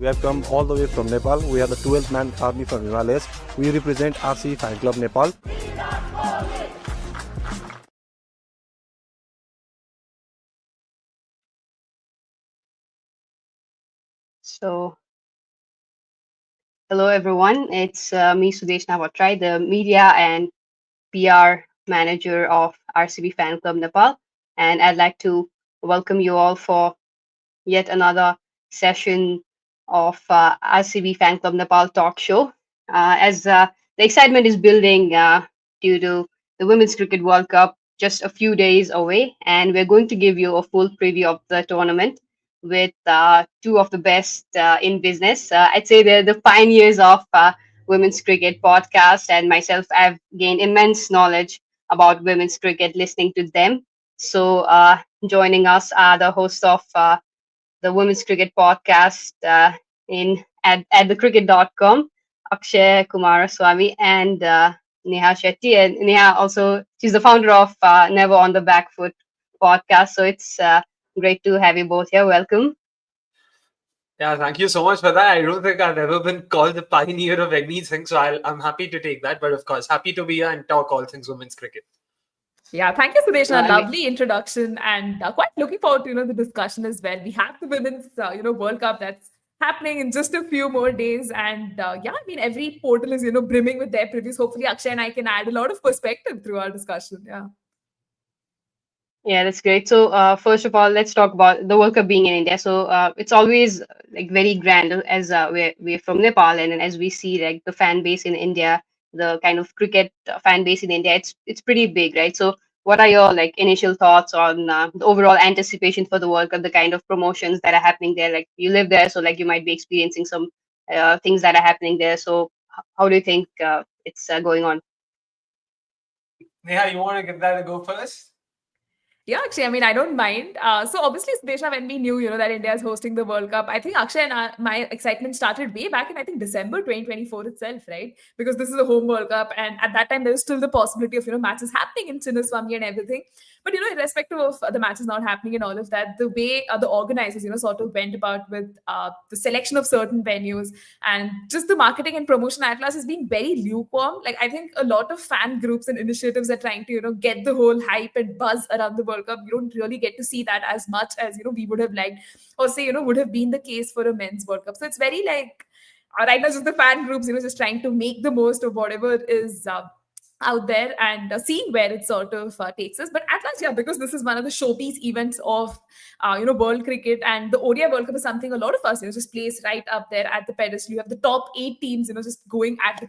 We have come all the way from Nepal. We are the 12th man army from Himalayas. We represent RC Fan Club Nepal. So, hello everyone. It's me, Sudesh Navotrai, the media and PR manager of RCB Fan Club Nepal, and I'd like to welcome you all for yet another session of RCB Fan Club Nepal talk show. As the excitement is building due to the Women's Cricket World Cup just a few days away, and we're going to give you a full preview of the tournament with two of the best in business. I'd say they're the pioneers of women's cricket podcast, and myself, I've gained immense knowledge about women's cricket listening to them. So, joining us are the hosts of the Women's Cricket Podcast at thecricket.com, Akshay Kumarswamy and Neha Shetty. And Neha also, she's the founder of Never on the Back Foot podcast. So it's great to have you both here. Welcome. Yeah, thank you so much for that. I don't think I've ever been called the pioneer of anything, so I'm happy to take that. But of course, happy to be here and talk all things women's cricket. Yeah, thank you, Sudesh. A I mean, lovely introduction, and quite looking forward to the discussion as well. We have the women's World Cup that's happening in just a few more days, and every portal is brimming with their previews. Hopefully, Akshay and I can add a lot of perspective through our discussion. Yeah. Yeah, that's great. So, first of all, let's talk about the World Cup being in India. So, it's always like very grand as we're from Nepal, and as we see like the fan base in India, the kind of cricket fan base in India, it's pretty big, right? So, what are your like initial thoughts on the overall anticipation for the World Cup, the kind of promotions that are happening there? Like you live there, so like you might be experiencing some things that are happening there. So, how do you think it's going on? Neha, you want to give that a go first? Yeah, actually, I mean, I don't mind. So obviously, Desha, when we knew, that India is hosting the World Cup, I think Akshay and my excitement started way back in, I think, December 2024 itself, right? Because this is a home World Cup. And at that time, there was still the possibility of, matches happening in Chinnaswamy and everything. But, irrespective of the matches not happening and all of that, the way the organizers, sort of went about with the selection of certain venues and just the marketing and promotion atlas has been very lukewarm. Like, I think a lot of fan groups and initiatives are trying to, get the whole hype and buzz around the World Cup. You don't really get to see that as much as, we would have liked or say, would have been the case for a men's World Cup. So it's very like, right now, just the fan groups, just trying to make the most of whatever is out there and seeing where it sort of takes us. But at last, yeah, because this is one of the showpiece events of, world cricket, and the ODI World Cup is something a lot of us, just place right up there at the pedestal. You have the top 8 teams, just going at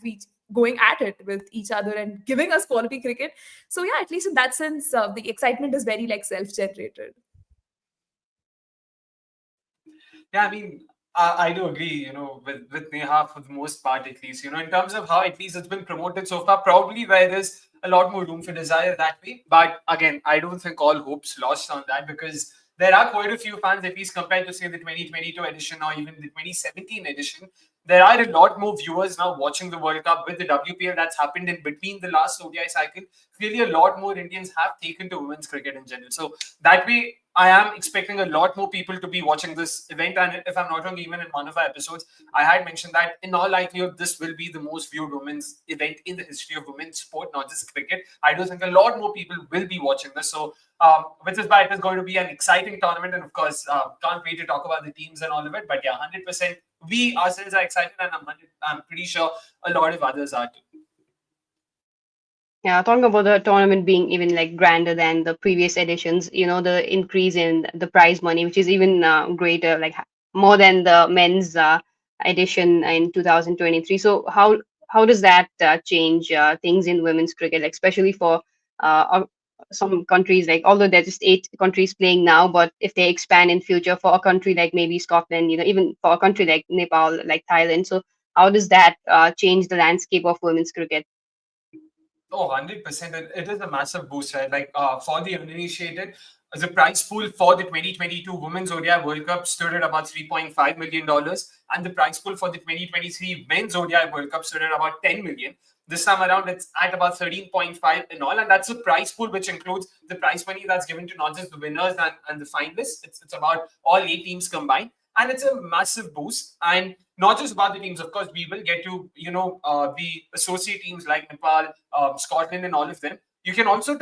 it with each other and giving us quality cricket. So yeah, at least in that sense, the excitement is very like self-generated. Yeah, I mean, I do agree, with Neha for the most part, at least, in terms of how at least it's been promoted so far, probably where there's a lot more room for desire that way. But again, I don't think all hope's lost on that because there are quite a few fans, at least compared to, say, the 2022 edition or even the 2017 edition. There are a lot more viewers now watching the World Cup with the WPL that's happened in between the last ODI cycle. Clearly, a lot more Indians have taken to women's cricket in general. So that way, I am expecting a lot more people to be watching this event. And if I'm not wrong, even in one of our episodes, I had mentioned that in all likelihood, this will be the most viewed women's event in the history of women's sport, not just cricket. I do think a lot more people will be watching this. So, which is why it is going to be an exciting tournament. And of course, can't wait to talk about the teams and all of it. But yeah, 100%. We ourselves are excited, and I'm pretty sure a lot of others are too. Yeah, talking about the tournament being even like grander than the previous editions, the increase in the prize money, which is even greater, like more than the men's edition in 2023. So how does that change things in women's cricket, like, especially for some countries, like although there's just 8 countries playing now, but if they expand in future for a country like maybe Scotland, even for a country like Nepal, like Thailand. So how does that change the landscape of women's cricket? Oh, 100%. It is a massive boost, right? Like for the uninitiated, the prize pool for the 2022 Women's ODI World Cup stood at about $3.5 million. And the prize pool for the 2023 Men's ODI World Cup stood at about $10 million. This time around, it's at about 13.5 in all. And that's a prize pool which includes the prize money that's given to not just the winners and the finalists. It's about all 8 teams combined. and it's a massive boost. And not just about the teams, of course, we will get to the associate teams like Nepal, Scotland, and all of them. You can also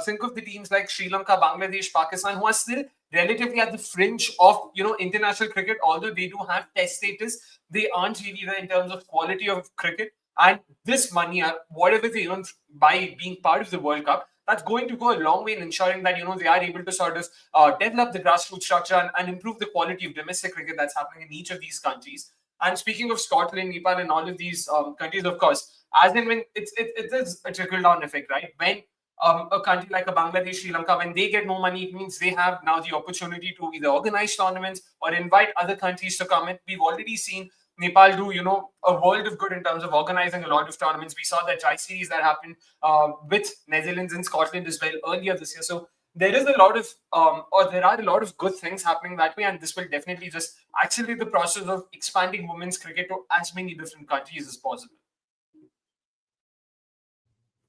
think of the teams like Sri Lanka, Bangladesh, Pakistan, who are still relatively at the fringe of international cricket. Although they do have test status, they aren't really there in terms of quality of cricket. And this money, whatever they earn by being part of the World Cup, that's going to go a long way in ensuring that they are able to sort of develop the grassroots structure and improve the quality of domestic cricket that's happening in each of these countries. And speaking of Scotland, Nepal, and all of these countries, of course, as in when it is a trickle down effect, right? When a country like a Bangladesh, Sri Lanka, when they get more money, it means they have now the opportunity to either organize tournaments or invite other countries to come in. We've already seen Nepal do, a world of good in terms of organizing a lot of tournaments. We saw that tri-series that happened with Netherlands and Scotland as well earlier this year. So there is a lot of, there are a lot of good things happening that way, and this will definitely just accelerate the process of expanding women's cricket to as many different countries as possible.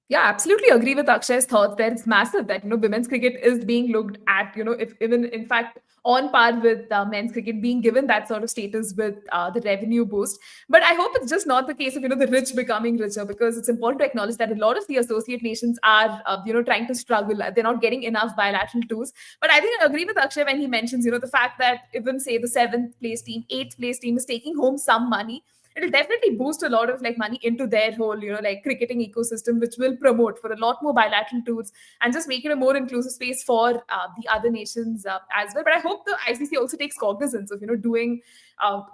Yeah, absolutely agree with Akshay's thoughts there. It's massive that, women's cricket is being looked at, if even in fact on par with men's cricket, being given that sort of status with the revenue boost. But I hope it's just not the case of, the rich becoming richer, because it's important to acknowledge that a lot of the associate nations are, trying to struggle. They're not getting enough bilateral tours. But I think I agree with Akshay when he mentions, the fact that even say the 7th place team, 8th place team is taking home some money. It'll definitely boost a lot of money into their whole, cricketing ecosystem, which will promote for a lot more bilateral tours and just make it a more inclusive space for the other nations as well. But I hope the ICC also takes cognizance of, doing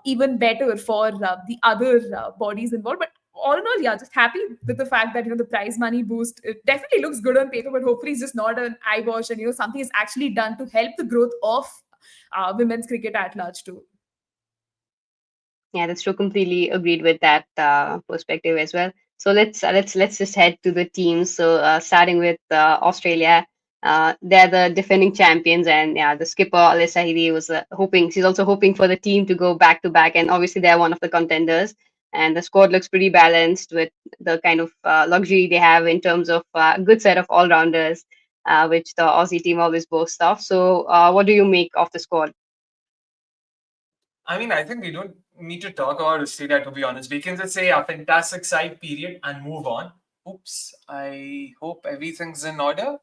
even better for the other bodies involved. But all in all, yeah, just happy with the fact that, the prize money boost, it definitely looks good on paper, but hopefully it's just not an eyewash and, something is actually done to help the growth of women's cricket at large too. Yeah, that's true. Completely agreed with that perspective as well. So let's just head to the teams. So starting with Australia, they're the defending champions, and yeah, the skipper Alyssa Healy was hoping. She's also hoping for the team to go back to back, and obviously they're one of the contenders. And the squad looks pretty balanced with the kind of luxury they have in terms of a good set of all rounders, which the Aussie team always boasts of. So, what do you make of the squad? I mean, I think we don't need to talk about Australia, to be honest. We can just say a fantastic side period and move on. Oops, I hope everything's in order.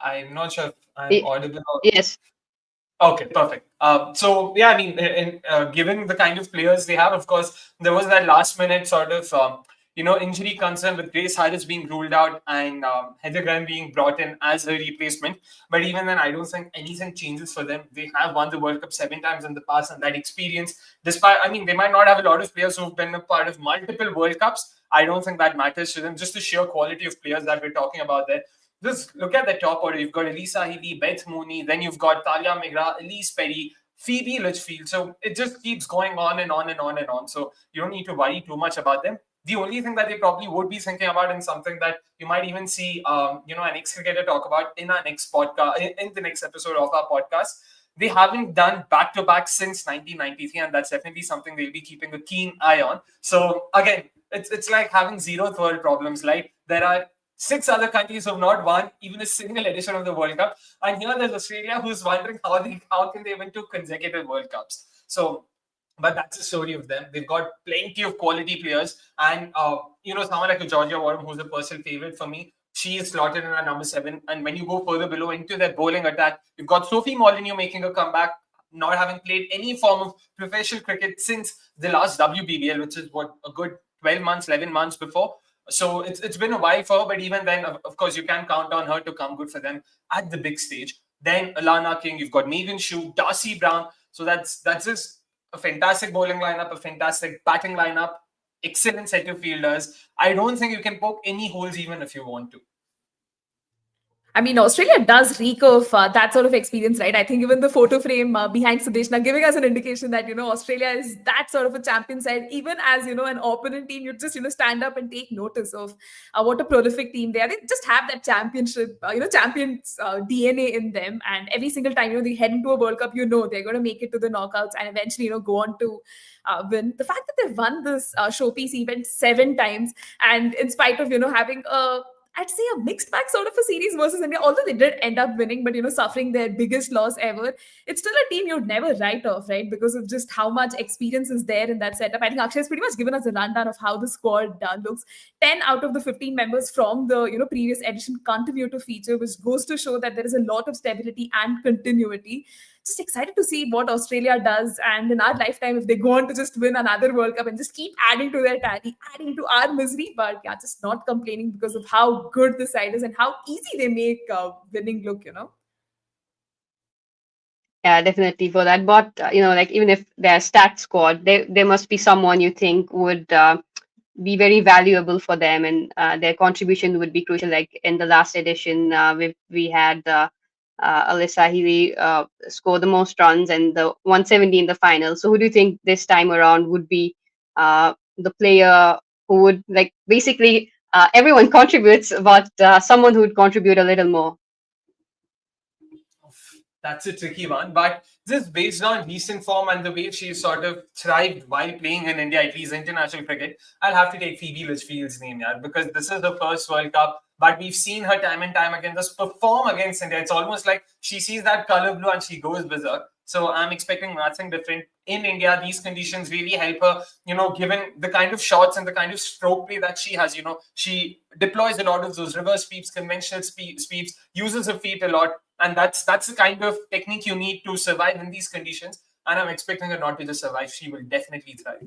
I'm not sure if I'm audible. Yes. Okay, perfect. So, yeah, I mean, given the kind of players they have, of course, there was that last minute sort of injury concern with Grace Harris being ruled out and Heather Graham being brought in as her replacement. But even then, I don't think anything changes for them. They have won the World Cup 7 times in the past, and that experience, despite, I mean, they might not have a lot of players who've been a part of multiple World Cups. I don't think that matters to them. Just the sheer quality of players that we're talking about there. Just look at the top order. You've got Elisa Healy, Beth Mooney, then you've got Talia Migra, Elise Perry, Phoebe Litchfield. So it just keeps going on and on and on and on. So you don't need to worry too much about them. The only thing that they probably would be thinking about, and something that you might even see, an ex-cricketer talk about in our next podcast, in the next episode of our podcast, they haven't done back-to-back since 1993, and that's definitely something they'll be keeping a keen eye on. So again, it's like having 0th world problems. Like there are 6 other countries who have not won even a single edition of the World Cup, and here there's Australia who's wondering how can they win 2 consecutive World Cups. So. But that's the story of them. They've got plenty of quality players. And, someone like a Georgia Warren, who's a personal favorite for me, she is slotted in at number 7. And when you go further below into their bowling attack, you've got Sophie Molyneux making a comeback, not having played any form of professional cricket since the last WBBL, which is a good 12 months, 11 months before. So it's been a while for her, but even then, of course, you can count on her to come good for them at the big stage. Then Alana King, you've got Megan Shue, Darcy Brown. So that's just a fantastic bowling lineup, a fantastic batting lineup, excellent set of fielders. I don't think you can poke any holes even if you want to. I mean, Australia does reek of that sort of experience, right? I think even the photo frame behind Sudeshna giving us an indication that, Australia is that sort of a champion side. Even as, an opponent team, you just, stand up and take notice of what a prolific team they are. They just have that championship, champions DNA in them. And every single time, they head into a World Cup, they're going to make it to the knockouts and eventually, go on to win. The fact that they've won this showpiece event 7 times, and in spite of, having a I'd say a mixed bag sort of a series versus India. Although they did end up winning, but suffering their biggest loss ever. It's still a team you'd never write off, right? Because of just how much experience is there in that setup. I think Akshay has pretty much given us a rundown of how the squad looks. 10 out of the 15 members from the previous edition continue to feature, which goes to show that there is a lot of stability and continuity. Just excited to see what Australia does, and in our lifetime, if they go on to just win another World Cup and just keep adding to their tally, adding to our misery. But yeah, just not complaining because of how good the side is and how easy they make winning look. Yeah, definitely for that. But like even if they're stat squad, there must be someone you think would be very valuable for them, and their contribution would be crucial. Like in the last edition, we had Alyssa Healy score the most runs and the 170 in the final. So who do you think this time around would be the player who would, like, basically everyone contributes, but someone who would contribute a little more? That's a tricky one, but just based on recent form and the way she sort of thrived while playing in India, at least international cricket, I'll have to take Phoebe Litchfield's name, yeah, because this is the first World Cup, but we've seen her time and time again just perform against India. It's almost like she sees that color blue and she goes berserk. So I'm expecting nothing different in India. These conditions really help her, given the kind of shots and the kind of stroke play that she has. She deploys a lot of those reverse sweeps, conventional sweeps, uses her feet a lot. And that's the kind of technique you need to survive in these conditions. And I'm expecting her not to just survive. She will definitely thrive.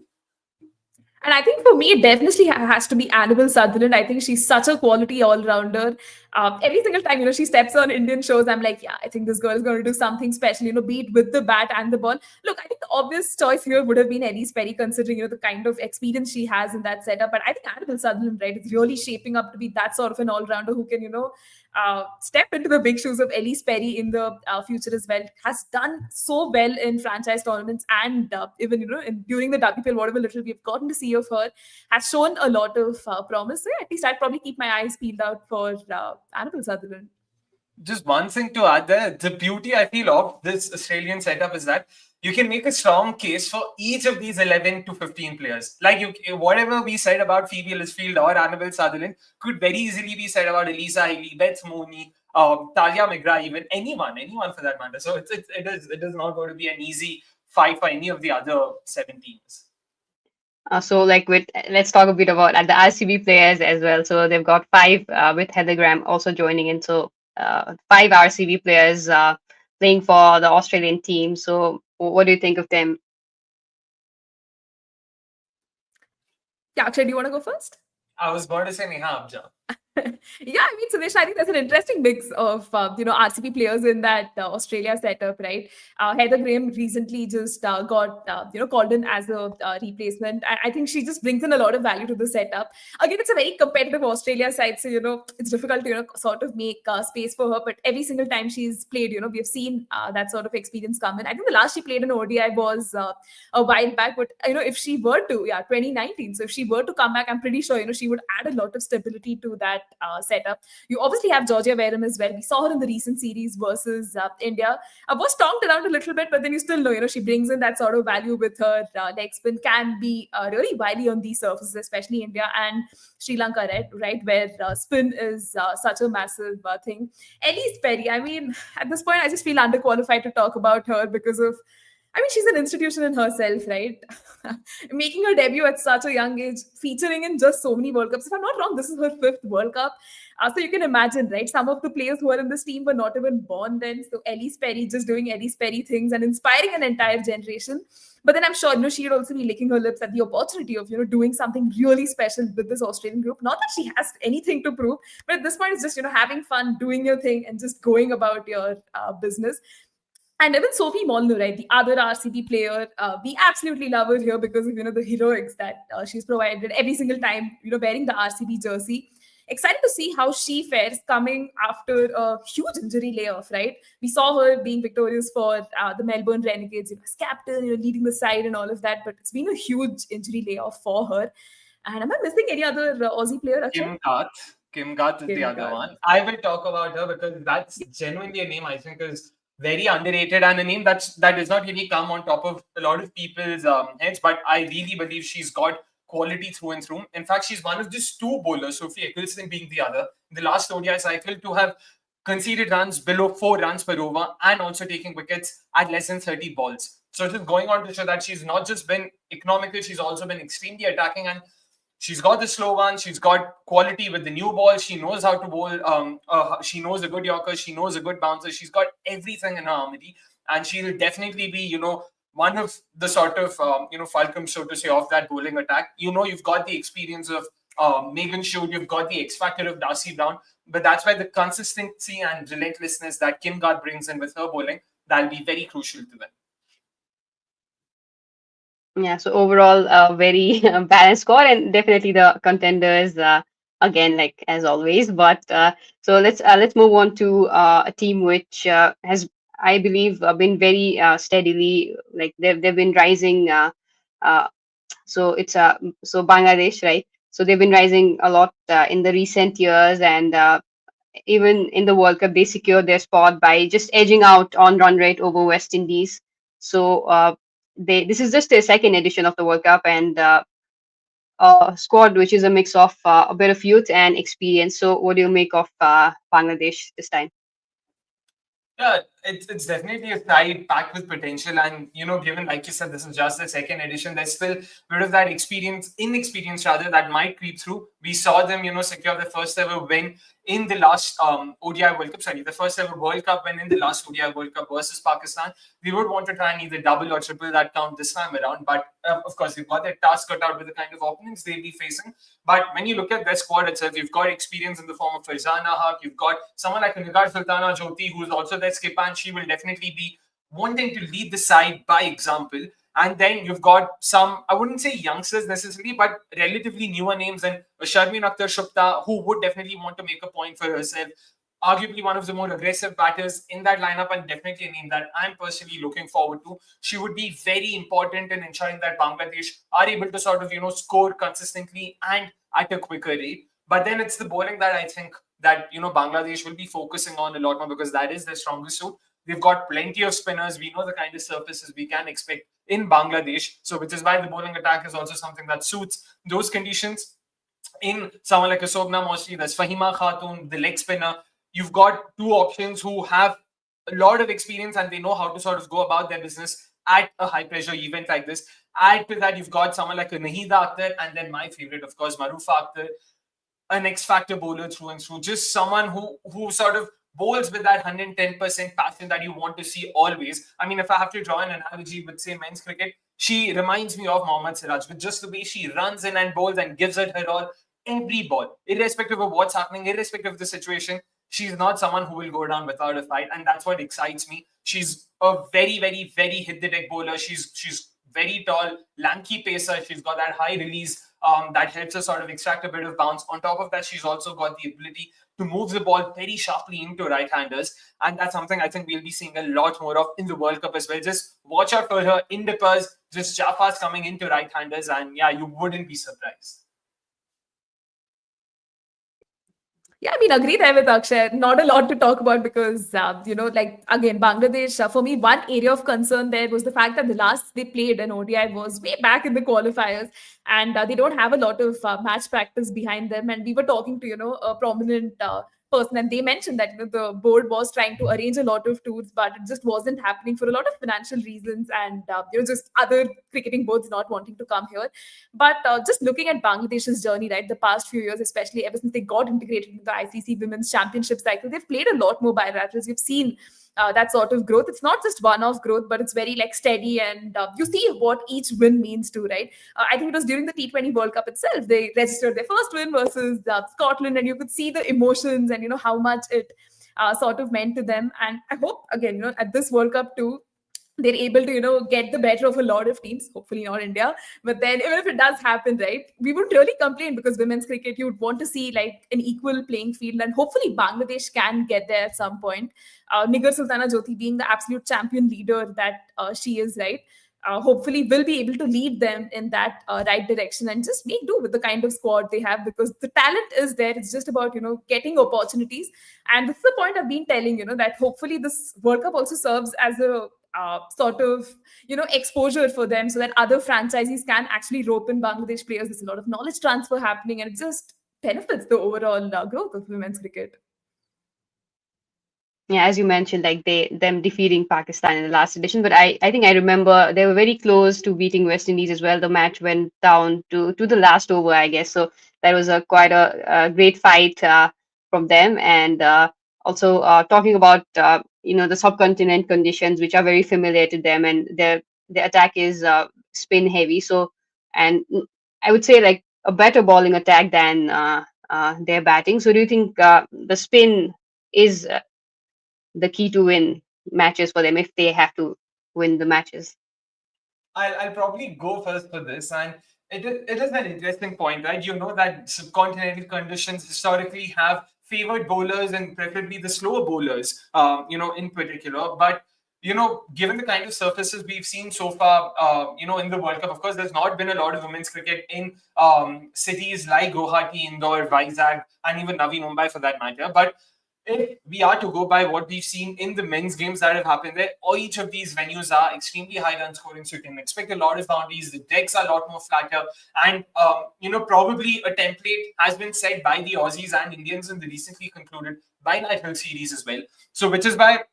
And I think for me, it definitely has to be Annabelle Sutherland. I think she's such a quality all-rounder. Every single time, she steps on Indian shows, I'm like, yeah, I think this girl is going to do something special, be it with the bat and the ball. Look, I think the obvious choice here would have been Elise Perry, considering, the kind of experience she has in that setup. But I think Annabelle Sutherland, right, is really shaping up to be that sort of an all-rounder who can, step into the big shoes of Elise Perry in the future as well. Has done so well in franchise tournaments and even, during the WPL, whatever little we've gotten to see of her, has shown a lot of promise. So yeah, at least I'd probably keep my eyes peeled out for Annabelle Sutherland. Just one thing to add there, the beauty I feel of this Australian setup is that you can make a strong case for each of these 11 to 15 players. Like whatever we said about Phoebe Litchfield or Annabelle Sutherland could very easily be said about Elisa Hailey, Beth Mooney, Talia McGrath, even anyone for that matter. So it is not going to be an easy fight for any of the other 7 teams. So let's talk a bit about the RCB players as well. So they've got 5 with Heather Graham also joining in. So 5 RCB players playing for the Australian team. So what do you think of them? Yeah, Akshay, do you want to go first? I was going to say Neha Abja. Yeah, I mean, Sudesh, I think there's an interesting mix of, RCB players in that Australia setup, right? Heather Graham recently just got, called in as a replacement. I think she just brings in a lot of value to the setup. Again, it's a very competitive Australia side, so, it's difficult to, sort of make space for her. But every single time she's played, we've seen that sort of experience come in. I think the last she played in ODI was a while back, but, if she were to, 2019. So if she were to come back, I'm pretty sure, she would add a lot of stability to that setup. You obviously have Georgia Wareham as well. We saw her in the recent series versus India. Was stomped around a little bit, but then you still know, she brings in that sort of value with her leg spin, can be really wily on these surfaces, especially India and Sri Lanka, right, where spin is such a massive thing. Elise Perry, I mean, at this point, I just feel underqualified to talk about her because of, she's an institution in herself, right? Making her debut at such a young age, featuring in just so many World Cups. If I'm not wrong, this is her 5th World Cup. So you can imagine, right? Some of the players who are in this team were not even born then. So Elise Perry just doing Elise Perry things and inspiring an entire generation. But then I'm sure, she would also be licking her lips at the opportunity of, doing something really special with this Australian group. Not that she has anything to prove, but at this point, it's just, having fun, doing your thing and just going about your business. And even Sophie Molnar, right, the other RCB player, we absolutely love her here because of, the heroics that she's provided every single time, wearing the RCB jersey. Excited to see how she fares coming after a huge injury layoff, right? We saw her being victorious for the Melbourne Renegades, as captain, leading the side and all of that. But it's been a huge injury layoff for her. And am I missing any other Aussie player? Kim Garth is the other one. I will talk about her because that's genuinely a name I think is very underrated and a name that does not really come on top of a lot of people's heads. But I really believe she's got quality through and through. In fact, she's one of just two bowlers, Sophie Eccleston being the other, in the last ODI cycle to have conceded runs below 4 runs per over and also taking wickets at less than 30 balls. So just going on to show that she's not just been economical, she's also been extremely attacking, and she's got the slow one, she's got quality with the new ball, she knows how to bowl, she knows a good yorker, she knows a good bouncer, she's got everything in her armory, and she'll definitely be, one of the sort of, fulcrum, so to say, of that bowling attack. You've got the experience of Megan Schutt, you've got the X factor of Darcy Brown, but that's why the consistency and relentlessness that Kim Garth brings in with her bowling, that'll be very crucial to them. Yeah, so overall, a very balanced score, and definitely the contenders again, like as always. But so let's move on to a team which has, I believe, been very steadily, like they've been rising. So it's so Bangladesh, right? So they've been rising a lot in the recent years, and even in the World Cup, they secured their spot by just edging out on run rate over West Indies. So this is just their second edition of the World Cup, and a squad which is a mix of a bit of youth and experience. So what do you make of Bangladesh this time? Yeah, it's definitely a side packed with potential, and given, like you said, this is just the second edition, there's still a bit of that inexperience rather, that might creep through. We saw them, secure the first ever win in the last ODI World Cup. Sorry, the first ever World Cup win in the last ODI World Cup versus Pakistan. We would want to try and either double or triple that count this time around, but of course, they've got their task cut out with the kind of opponents they'll be facing. But when you look at their squad itself, you've got experience in the form of Farzana Haq, you've got someone like Nigar Sultana Jyoti, who's also their skipper, and she will definitely be wanting to lead the side by example. And then you've got some, I wouldn't say youngsters necessarily, but relatively newer names, and Sharmeen Akhtar Shukta, who would definitely want to make a point for herself. Arguably one of the more aggressive batters in that lineup, and definitely a name that I'm personally looking forward to. She would be very important in ensuring that Bangladesh are able to sort of, score consistently and at a quicker rate. But then it's the bowling that I think that, Bangladesh will be focusing on a lot more, because that is their strongest suit. They've got plenty of spinners. We know the kind of surfaces we can expect in Bangladesh. So which is why the bowling attack is also something that suits those conditions. In someone like a Sobna Mostly, there's Fahima Khatun, the leg spinner. You've got two options who have a lot of experience, and they know how to sort of go about their business at a high pressure event like this. Add to that, you've got someone like a Nahida Akhtar, and then my favorite, of course, Marufa Akhtar, an X-factor bowler through and through. Just someone who sort of bowls with that 110% passion that you want to see always. I mean, if I have to draw an analogy with, say, men's cricket, she reminds me of Mohammad Siraj, with just the way she runs in and bowls and gives it her all every ball, irrespective of what's happening, irrespective of the situation. She's not someone who will go down without a fight, and that's what excites me. She's a very, very, very hit-the-deck bowler. She's very tall, lanky pacer. She's got that high release that helps her sort of extract a bit of bounce. On top of that, she's also got the ability to move the ball very sharply into right-handers, and that's something I think we'll be seeing a lot more of in the World Cup as well. Just watch out for her in-dippers, just Jaffas coming into right-handers, and yeah, you wouldn't be surprised. Yeah, I mean, agree there with Akshay. Not a lot to talk about because, like, again, Bangladesh, for me, one area of concern there was the fact that the last they played an ODI was way back in the qualifiers, and they don't have a lot of match practice behind them. And we were talking to, a prominent person, and they mentioned that the board was trying to arrange a lot of tours, but it just wasn't happening for a lot of financial reasons, and just other cricketing boards not wanting to come here. But just looking at Bangladesh's journey, right, the past few years, especially ever since they got integrated into the ICC Women's Championship cycle, they've played a lot more bilaterals. You've seen that sort of growth. It's not just one-off growth, but it's very like steady, and you see what each win means too, right? I think it was during the T20 World Cup itself, they registered their first win versus Scotland, and you could see the emotions and how much it sort of meant to them. And I hope again, at this World Cup too, they're able to get the better of a lot of teams, hopefully not India. But then even if it does happen, right, we wouldn't really complain, because women's cricket, you would want to see like an equal playing field, and hopefully Bangladesh can get there at some point. Nigar Sultana Jyoti being the absolute champion leader that she is, right, hopefully will be able to lead them in that right direction and just make do with the kind of squad they have, because the talent is there. It's just about getting opportunities. And this is the point I've been telling, that hopefully this World Cup also serves as a sort of, exposure for them so that other franchisees can actually rope in Bangladesh players. There's a lot of knowledge transfer happening, and it just benefits the overall growth of women's cricket. Yeah, as you mentioned, like them defeating Pakistan in the last edition, but I think I remember they were very close to beating West Indies as well. The match went down to the last over, I guess. So that was a quite a great fight from them. And also talking about the subcontinent conditions, which are very familiar to them, and their attack is spin heavy. So and I would say like a better bowling attack than their batting. So do you think the spin is the key to win matches for them if they have to win the matches? I'll probably go first for this, and it is an interesting point, right? You know that subcontinental conditions historically have favored bowlers and preferably the slower bowlers, in particular. But given the kind of surfaces we've seen so far, in the World Cup, of course, there's not been a lot of women's cricket in cities like Guwahati, Indore, Vizag, and even Navi Mumbai for that matter. But if we are to go by what we've seen in the men's games that have happened there, each of these venues are extremely high run scoring, so you can expect a lot of boundaries. The decks are a lot more flatter, and probably a template has been set by the Aussies and Indians in the recently concluded bilateral series as well. So, which is why,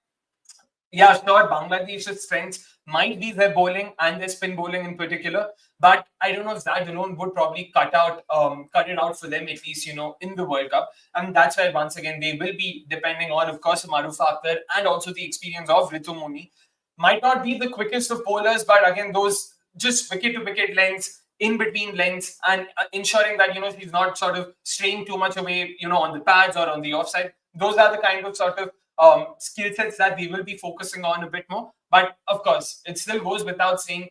yeah, sure, Bangladesh's strengths might be their bowling and their spin bowling in particular, but I don't know if that alone would probably cut it out for them, at least, in the World Cup. And that's why, once again, they will be depending on, of course, Marufa Akhtar and also the experience of Ritu Muni. Might not be the quickest of bowlers, but again, those just wicket-to-wicket lengths, in between lengths, and ensuring that, she's not sort of straying too much away, on the pads or on the offside. Those are the kind of sort of skill sets that they will be focusing on a bit more. But of course, it still goes without saying,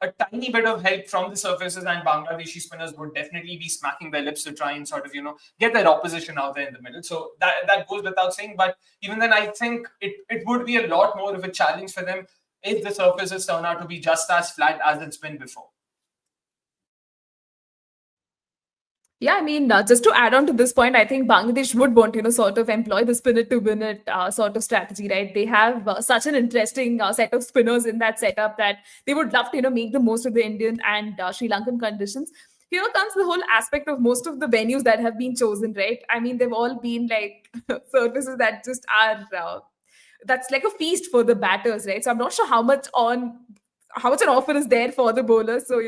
a tiny bit of help from the surfaces and Bangladeshi spinners would definitely be smacking their lips to try and sort of, get their opposition out there in the middle. So that goes without saying. But even then, I think it would be a lot more of a challenge for them if the surfaces turn out to be just as flat as it's been before. Yeah, I mean, just to add on to this point, I think Bangladesh would want, sort of employ the spin it to win it sort of strategy, right? They have such an interesting set of spinners in that setup that they would love to, make the most of the Indian and Sri Lankan conditions. Here comes the whole aspect of most of the venues that have been chosen, right? I mean, they've all been like surfaces that just are, that's like a feast for the batters, right? So I'm not sure how much an offer is there for the bowlers. So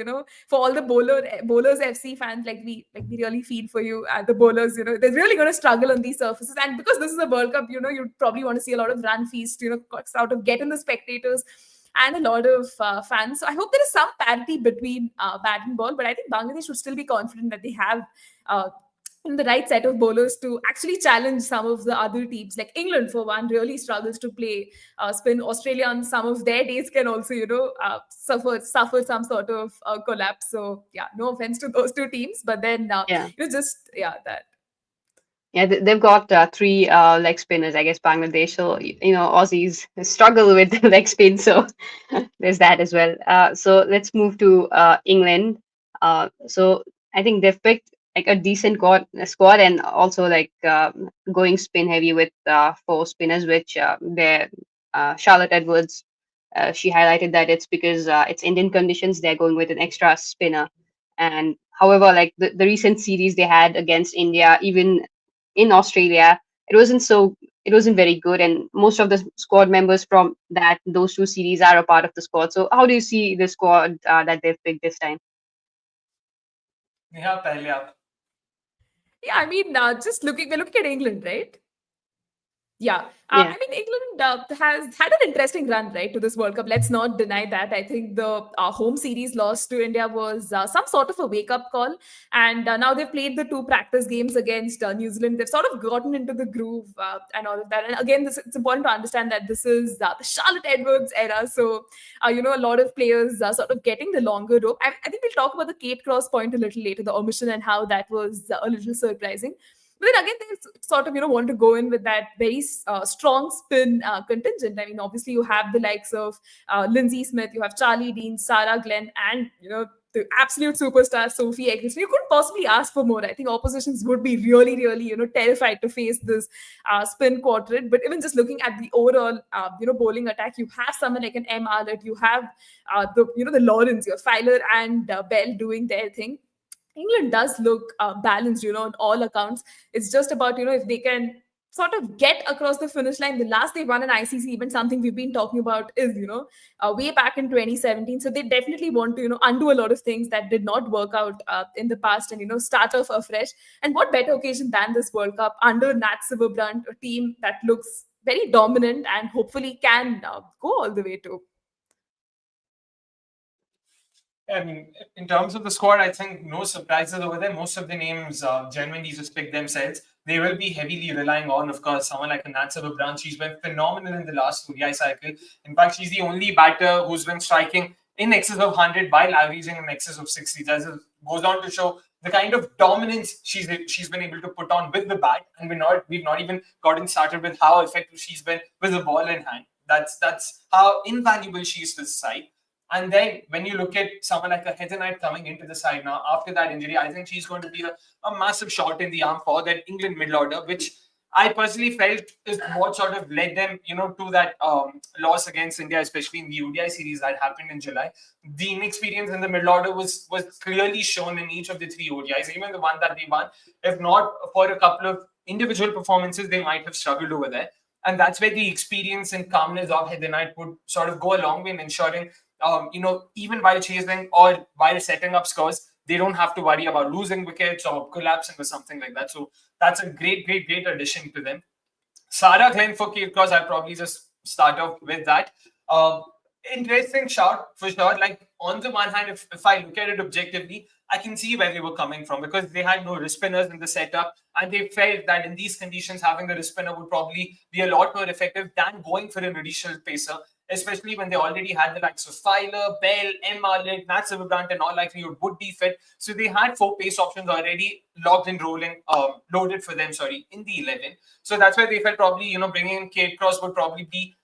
for all the bowlers FC fans, like we really feel for you. The bowlers, they're really going to struggle on these surfaces, and because this is a World Cup, you probably want to see a lot of run feast, sort of get in the spectators and a lot of fans. So I hope there is some parity between bat and ball, but I think Bangladesh should still be confident that they have the right set of bowlers to actually challenge some of the other teams. Like England, for one, really struggles to play spin. Australia on some of their days can also, suffer some sort of collapse. So yeah, no offense to those two teams, but then that. Yeah, they've got three leg spinners, I guess, Bangladesh. So, Aussies struggle with the leg spin. So there's that as well. So let's move to England. So I think they've picked like a decent squad, and also like going spin heavy with 4 spinners, which they're Charlotte Edwards. She highlighted that it's because it's Indian conditions, they're going with an extra spinner. And however, like the recent series they had against India, even in Australia, it wasn't very good, and most of the squad members from those 2 series are a part of the squad. So how do you see the squad that they've picked this time? Neha, pehle aap. Yeah, I mean, we're looking at England, right? Yeah. Yeah. I mean, England has had an interesting run, right, to this World Cup. Let's not deny that. I think the home series loss to India was some sort of a wake-up call. And now they've played the 2 practice games against New Zealand. They've sort of gotten into the groove and all of that. And again, it's important to understand that this is the Charlotte Edwards era. So, a lot of players sort of getting the longer rope. I think we'll talk about the Kate Cross point a little later, the omission and how that was a little surprising. But then again, they sort of, want to go in with that very strong spin contingent. I mean, obviously, you have the likes of Lindsay Smith, you have Charlie Dean, Sarah Glenn, and, the absolute superstar Sophie Ecclestone. You couldn't possibly ask for more. I think oppositions would be really, really, terrified to face this spin quadrant. But even just looking at the overall, bowling attack, you have someone like an M. Arlett, you have the Lawrence, your Filer and Bell doing their thing. England does look balanced, on all accounts. It's just about, if they can sort of get across the finish line. The last they won an ICC event, something we've been talking about is, way back in 2017. So they definitely want to, undo a lot of things that did not work out in the past and, start off afresh. And what better occasion than this World Cup under Nat Silverbrandt, a team that looks very dominant and hopefully can go all the way to. I mean, in terms of the squad, I think no surprises over there. Most of the names genuinely just pick themselves. They will be heavily relying on, of course, someone like a Nat Silverbrandt. She's been phenomenal in the last ODI cycle. In fact, she's the only batter who's been striking in excess of 100 while averaging in excess of 60. That goes on to show the kind of dominance she's been able to put on with the bat. And we've not even gotten started with how effective she's been with the ball in hand. That's how invaluable she is to the side. And then when you look at someone like a Heather Knight coming into the side now after that injury, I think she's going to be a massive shot in the arm for that England middle order, which I personally felt is what sort of led them, to that loss against India, especially in the ODI series that happened in July. The inexperience in the middle order was clearly shown in each of the three ODIs, even the one that they won. If not for a couple of individual performances, they might have struggled over there. And that's where the experience and calmness of Heather Knight would sort of go a long way in ensuring even while chasing or while setting up scores, they don't have to worry about losing wickets or collapsing or something like that. So that's a great addition to them. Sarah Glenn for Kate Cross, I'll probably just start off with that. Interesting shout for sure. Like on the one hand, if I look at it objectively, I can see where they were coming from because they had no wrist spinners in the setup and they felt that in these conditions, having a wrist spinner would probably be a lot more effective than going for an additional pacer, especially when they already had the likes of Filer, Bell, M. Arlett, Nat Silverbrandt, and all likelihood would be fit. So they had 4 pace options already locked and loaded for them, in the 11. So that's why they felt probably, bringing in Kate Cross would probably be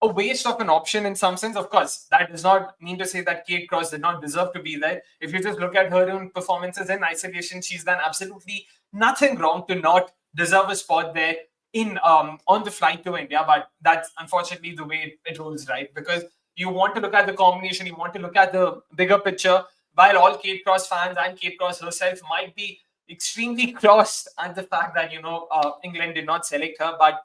a waste of an option in some sense. Of course, that does not mean to say that Kate Cross did not deserve to be there. If you just look at her own performances in isolation, she's done absolutely nothing wrong to not deserve a spot there in on the flight to India. But that's unfortunately the way it rolls, right? Because you want to look at the combination, you want to look at the bigger picture. While all Kate Cross fans and Kate Cross herself might be extremely crossed at the fact that England did not select her, but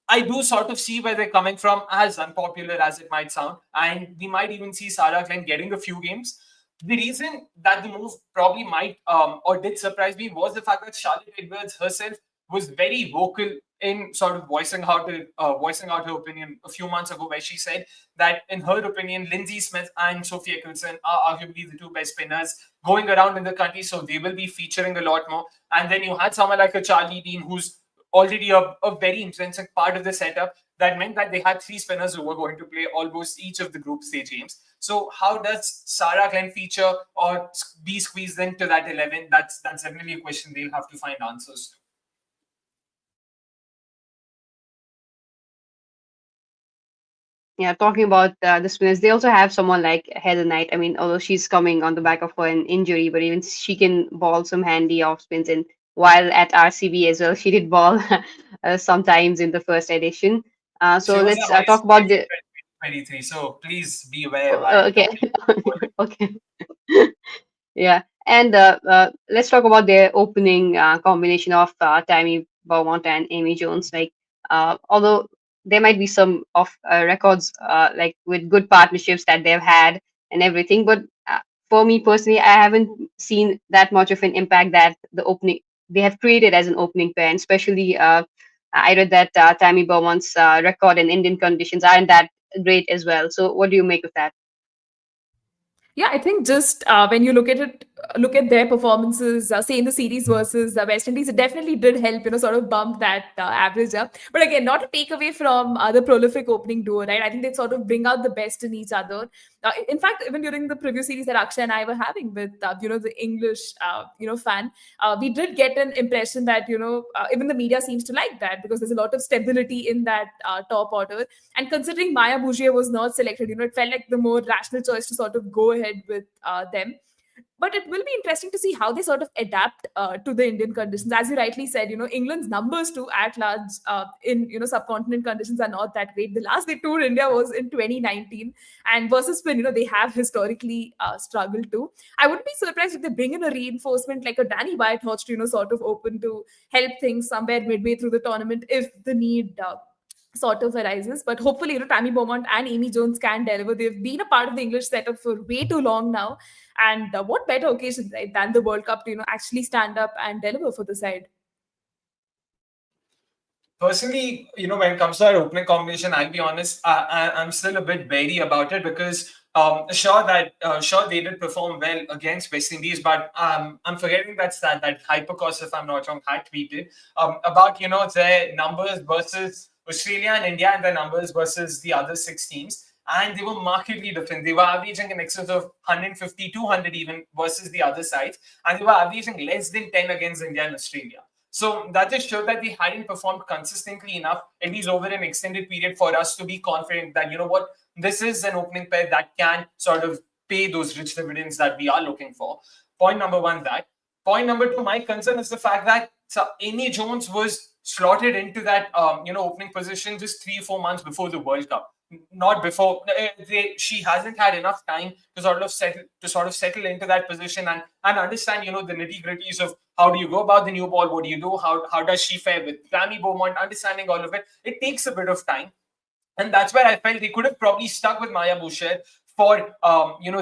I do sort of see where they're coming from, as unpopular as it might sound. And we might even see Sarah Glenn getting a few games. The reason that the move probably might or did surprise me was the fact that Charlotte Edwards herself was very vocal in sort of voicing out her opinion a few months ago, where she said that in her opinion, Lindsay Smith and Sophie Ecclestone are arguably the 2 best spinners going around in the country, so they will be featuring a lot more. And then you had someone like a Charlie Dean, who's already a very intrinsic part of the setup. That meant that they had 3 spinners who were going to play almost each of the group stage games. So how does Sarah Glenn feature or be squeezed into that 11? That's definitely a question they'll have to find answers to. Yeah, talking about the spinners, they also have someone like Heather Knight. I mean, although she's coming on the back of an injury, but even she can ball some handy off spins. And while at RCB as well, she did ball sometimes in the first edition. So let's talk about the 23. So please be aware. Okay, okay. Yeah, and let's talk about their opening combination of Tammy Beaumont and Amy Jones. Like, although there might be some of records like with good partnerships that they've had and everything, but for me personally, I haven't seen that much of an impact that the opening they have created as an opening pair, and especially I read that Tammy Beaumont's record in Indian conditions aren't that great as well. So, what do you make of that? Yeah, I think just when you look at their performances, say in the series versus West Indies, it definitely did help, sort of bump that average up. But again, not to take away from the prolific opening duo, right? I think they sort of bring out the best in each other. In fact, even during the preview series that Akshay and I were having with, the English, fan, we did get an impression that, even the media seems to like that because there's a lot of stability in that top order. And considering Maya Bougier was not selected, it felt like the more rational choice to sort of go ahead with them. But it will be interesting to see how they sort of adapt to the Indian conditions. As you rightly said, England's numbers too at large in subcontinent conditions are not that great. The last they toured India was in 2019, and versus spin, they have historically struggled too. I wouldn't be surprised if they bring in a reinforcement like a Danny Whitehorse to sort of open to help things somewhere midway through the tournament if the need. Sort of arises, but hopefully, Tammy Beaumont and Amy Jones can deliver. They've been a part of the English setup for way too long now, and what better occasion, right, than the World Cup to actually stand up and deliver for the side. Personally, when it comes to our opening combination, I'll be honest, I'm still a bit wary about it because sure they did perform well against West Indies, but I'm forgetting that stat that Hypercos, if I'm not wrong, had tweeted about their numbers versus Australia and India and their numbers versus the other 6 teams. And they were markedly different. They were averaging in excess of 150, 200 even versus the other sides. And they were averaging less than 10 against India and Australia. So that just showed that they hadn't performed consistently enough, at least over an extended period, for us to be confident that, this is an opening pair that can sort of pay those rich dividends that we are looking for. Point number 1, that. Point number 2, my concern is the fact that Amy Jones was slotted into that, opening position just 3-4 months before the World Cup. Not before. She hasn't had enough time to sort of settle into that position and understand, the nitty-gritties of how do you go about the new ball, what do you do, how does she fare with Tammy Beaumont, understanding all of it. It takes a bit of time. And that's where I felt they could have probably stuck with Maya Boucher for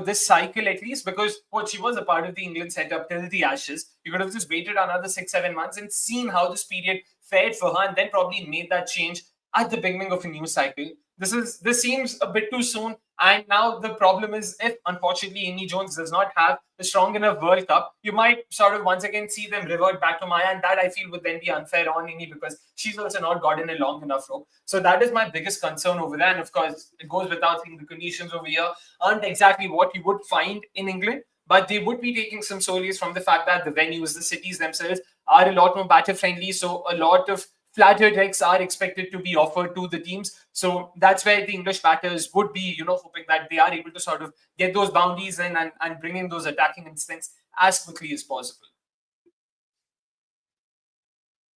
this cycle at least, because she was a part of the England setup till the Ashes. You could have just waited another 6-7 months and seen how this period fared for her, and then probably made that change at the beginning of a new cycle. This seems a bit too soon, and now the problem is, if unfortunately Amy Jones does not have a strong enough World Cup, you might sort of once again see them revert back to Maya, and that I feel would then be unfair on Amy because she's also not gotten a long enough rope. So that is my biggest concern over there, and of course it goes without saying the conditions over here aren't exactly what you would find in England, but they would be taking some solace from the fact that the venues, the cities themselves are a lot more batter friendly, so a lot of flatter decks are expected to be offered to the teams. So that's where the English batters would be, hoping that they are able to sort of get those boundaries in and bring in those attacking instincts as quickly as possible.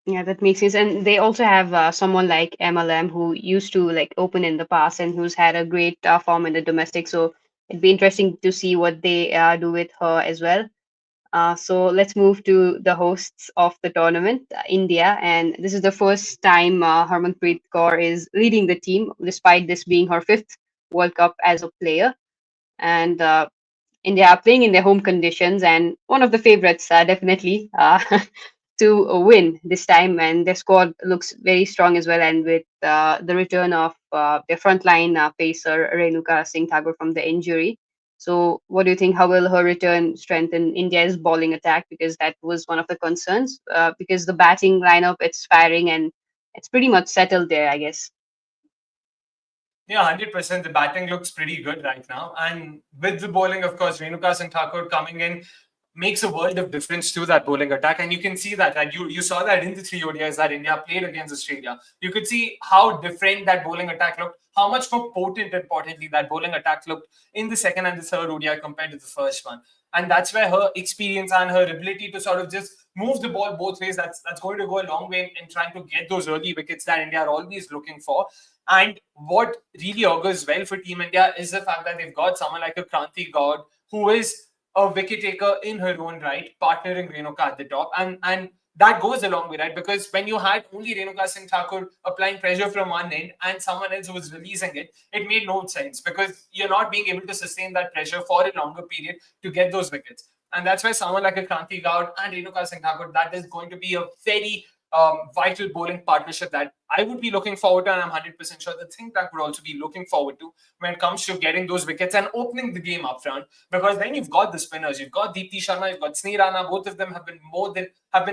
Yeah, that makes sense. And they also have someone like Emma Lamb who used to open in the past and who's had a great form in the domestic. So it'd be interesting to see what they do with her as well. So let's move to the hosts of the tournament, India. And this is the first time Harmanpreet Kaur is leading the team, despite this being her 5th World Cup as a player. And India are playing in their home conditions, and one of the favorites, definitely, to win this time. And their squad looks very strong as well. And with the return of their frontline pacer, Renuka Singh Thakur, from the injury. So, what do you think? How will her return strengthen India's bowling attack? Because that was one of the concerns. Because the batting lineup, it's firing and it's pretty much settled there, I guess. Yeah, 100%. The batting looks pretty good right now. And with the bowling, of course, Renuka Singh Thakur coming in makes a world of difference to that bowling attack. And you can see that. Like you saw that in the 3 ODIs that India played against Australia. You could see how different that bowling attack looked, how much more potent, importantly, that bowling attack looked in the second and the third ODI compared to the first one. And that's where her experience and her ability to sort of just move the ball both ways, that's going to go a long way in trying to get those early wickets that India are always looking for. And what really augurs well for Team India is the fact that they've got someone like a Kranti Gaud, who is a wicket taker in her own right, partnering Renuka at the top. And that goes a long way, right? Because when you had only Renuka Singh Thakur applying pressure from one end and someone else who was releasing it, it made no sense because you're not being able to sustain that pressure for a longer period to get those wickets. And that's why someone like a Kranti Gaud and Renuka Singh Thakur, that is going to be a very vital bowling partnership that I would be looking forward to, and I'm 100% sure that Think Tank would also be looking forward to when it comes to getting those wickets and opening the game up front. Because then you've got the spinners, you've got Deepti Sharma, you've got Sneha Rana. Both of them have been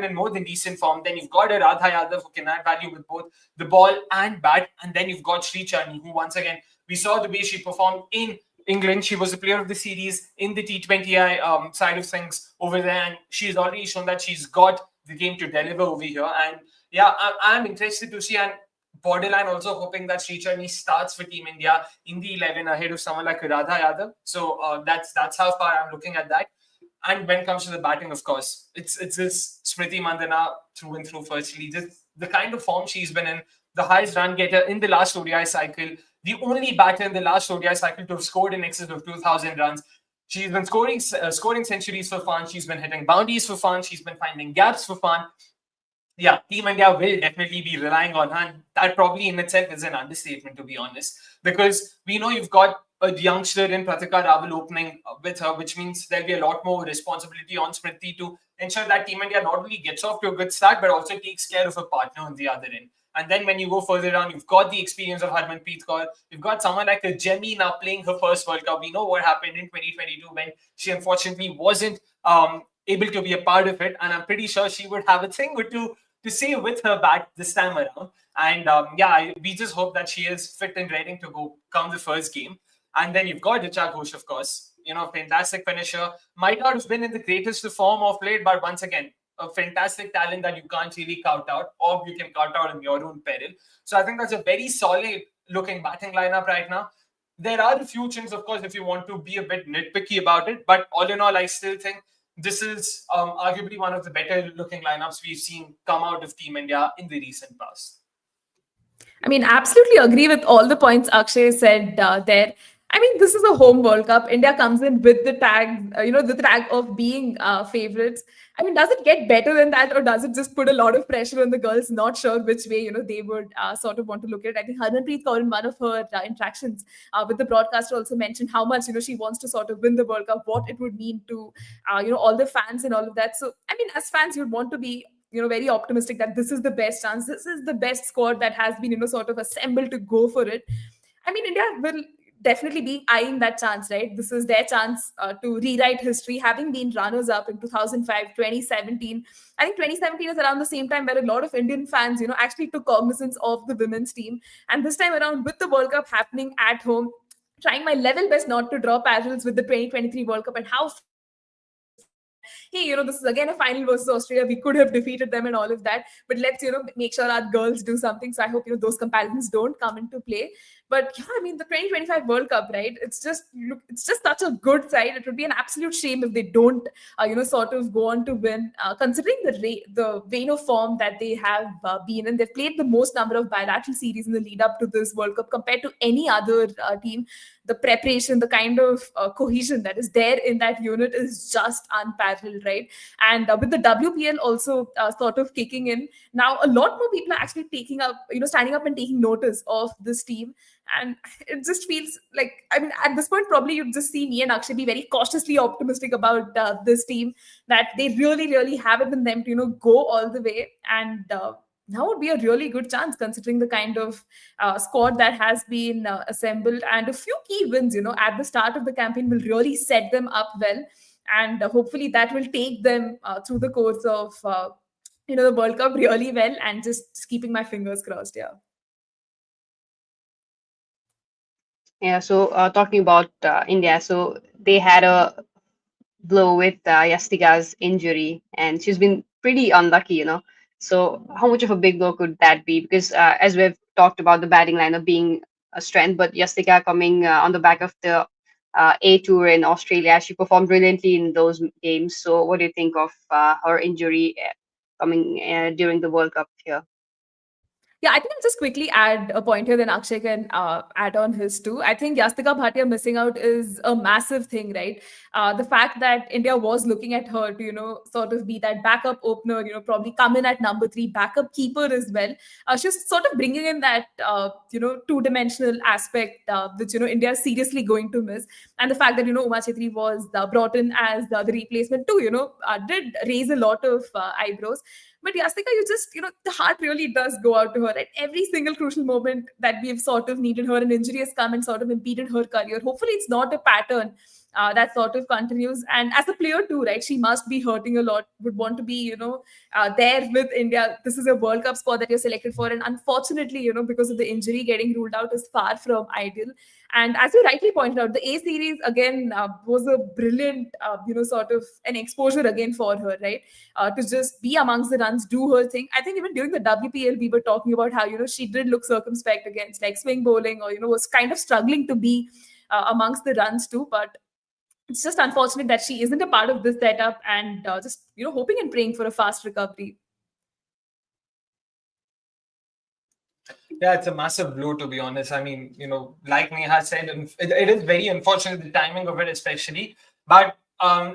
in more than decent form. Then you've got a Radha Yadav who can add value with both the ball and bat, and then you've got Sri Charni, who once again we saw the way she performed in England. She was a player of the series in the T20I side of things over there, and she's already shown that she's got the game to deliver over here. And yeah, I'm interested to see, and borderline also hoping that Sri Charni starts for Team India in the 11 ahead of someone like Radha Yadav. So that's how far I'm looking at that. And when it comes to the batting, of course, it's this Smriti Mandana through and through. Firstly, just the kind of form she's been in, the highest run getter in the last ODI cycle, the only batter in the last ODI cycle to have scored in excess of 2,000 runs. She's been scoring centuries for fun. She's been hitting boundaries for fun. She's been finding gaps for fun. Yeah, Team India will definitely be relying on her. And that probably in itself is an understatement, to be honest, because we know you've got a youngster in Pratika Rawal opening with her, which means there'll be a lot more responsibility on Smriti to ensure that Team India not only gets off to a good start, but also takes care of a partner on the other end. And then when you go further down, you've got the experience of Harmanpreet Kaur. You've got someone like a Jemmy now playing her first World Cup. We know what happened in 2022 when she unfortunately wasn't able to be a part of it. And I'm pretty sure she would have a thing or two to say with her bat this time around. And we just hope that she is fit and ready to go come the first game. And then you've got Richa Ghosh, of course, fantastic finisher. Might not have been in the greatest of form of late, but once again, a fantastic talent that you can't really count out, or you can count out in your own peril. So I think that's a very solid looking batting lineup right now. There are a few things, of course, if you want to be a bit nitpicky about it, but all in all, I still think this is arguably one of the better looking lineups we've seen come out of Team India in the recent past. I mean, absolutely agree with all the points Akshay said there. I mean, this is a home World Cup. India comes in with the tag, the tag of being favorites. I mean, does it get better than that, or does it just put a lot of pressure on the girls? Not sure which way, they would sort of want to look at it. I think Harmanpreet Kaur in one of her interactions with the broadcaster also mentioned how much, she wants to sort of win the World Cup, what it would mean to, all the fans and all of that. So, I mean, as fans, you'd want to be very optimistic that this is the best chance. This is the best squad that has been, sort of assembled to go for it. I mean, India will definitely be eyeing that chance, right? This is their chance to rewrite history, having been runners-up in 2005, 2017. I think 2017 is around the same time where a lot of Indian fans, actually took cognizance of the women's team. And this time around, with the World Cup happening at home, trying my level best not to draw parallels with the 2023 World Cup and how hey, this is again a final versus Australia. We could have defeated them and all of that. But let's, make sure our girls do something. So I hope, those comparisons don't come into play. But yeah, I mean, the 2025 World Cup, right? It's just such a good side. It would be an absolute shame if they don't, sort of go on to win, considering the vein of form that they have been in. They've played the most number of bilateral series in the lead up to this World Cup compared to any other team. The preparation, the kind of cohesion that is there in that unit is just unparalleled, right? And with the WPL also sort of kicking in, now a lot more people are actually taking up, standing up and taking notice of this team. And it just feels like, I mean, at this point, probably you'd just see me and Akshay be very cautiously optimistic about this team, that they really, really have it in them to, go all the way. And now would be a really good chance considering the kind of squad that has been assembled, and a few key wins, at the start of the campaign will really set them up well. And hopefully that will take them through the course of, the World Cup really well, and just keeping my fingers crossed. Yeah. Yeah, so talking about India, so they had a blow with Yastika's injury, and she's been pretty unlucky, So how much of a big blow could that be? Because as we've talked about the batting lineup being a strength, but Yastika coming on the back of the A Tour in Australia, she performed brilliantly in those games. So what do you think of her injury coming during the World Cup here? Yeah, I think I'll just quickly add a point here, then Akshay can add on his too. I think Yastika Bhatia missing out is a massive thing, right? The fact that India was looking at her to, sort of be that backup opener, probably come in at number 3, backup keeper as well. She's sort of bringing in that, two-dimensional aspect, which, India is seriously going to miss. And the fact that, Uma Chetri was brought in as the replacement too, did raise a lot of eyebrows. But Yastika, you just, the heart really does go out to her at every single crucial moment that we've sort of needed her. An injury has come and sort of impeded her career. Hopefully it's not a pattern that sort of continues. And as a player too, right, she must be hurting a lot, would want to be, there with India. This is a World Cup squad that you're selected for. And unfortunately, because of the injury, getting ruled out is far from ideal. And as you rightly pointed out, the A series again was a brilliant, sort of an exposure again for her, right? To just be amongst the runs, do her thing. I think even during the WPL, we were talking about how, she did look circumspect against like swing bowling, or, was kind of struggling to be amongst the runs too. But It's just unfortunate that she isn't a part of this setup, and just hoping and praying for a fast recovery. Yeah, it's a massive blow, to be honest. I mean, like Neha said, it is very unfortunate, the timing of it especially. But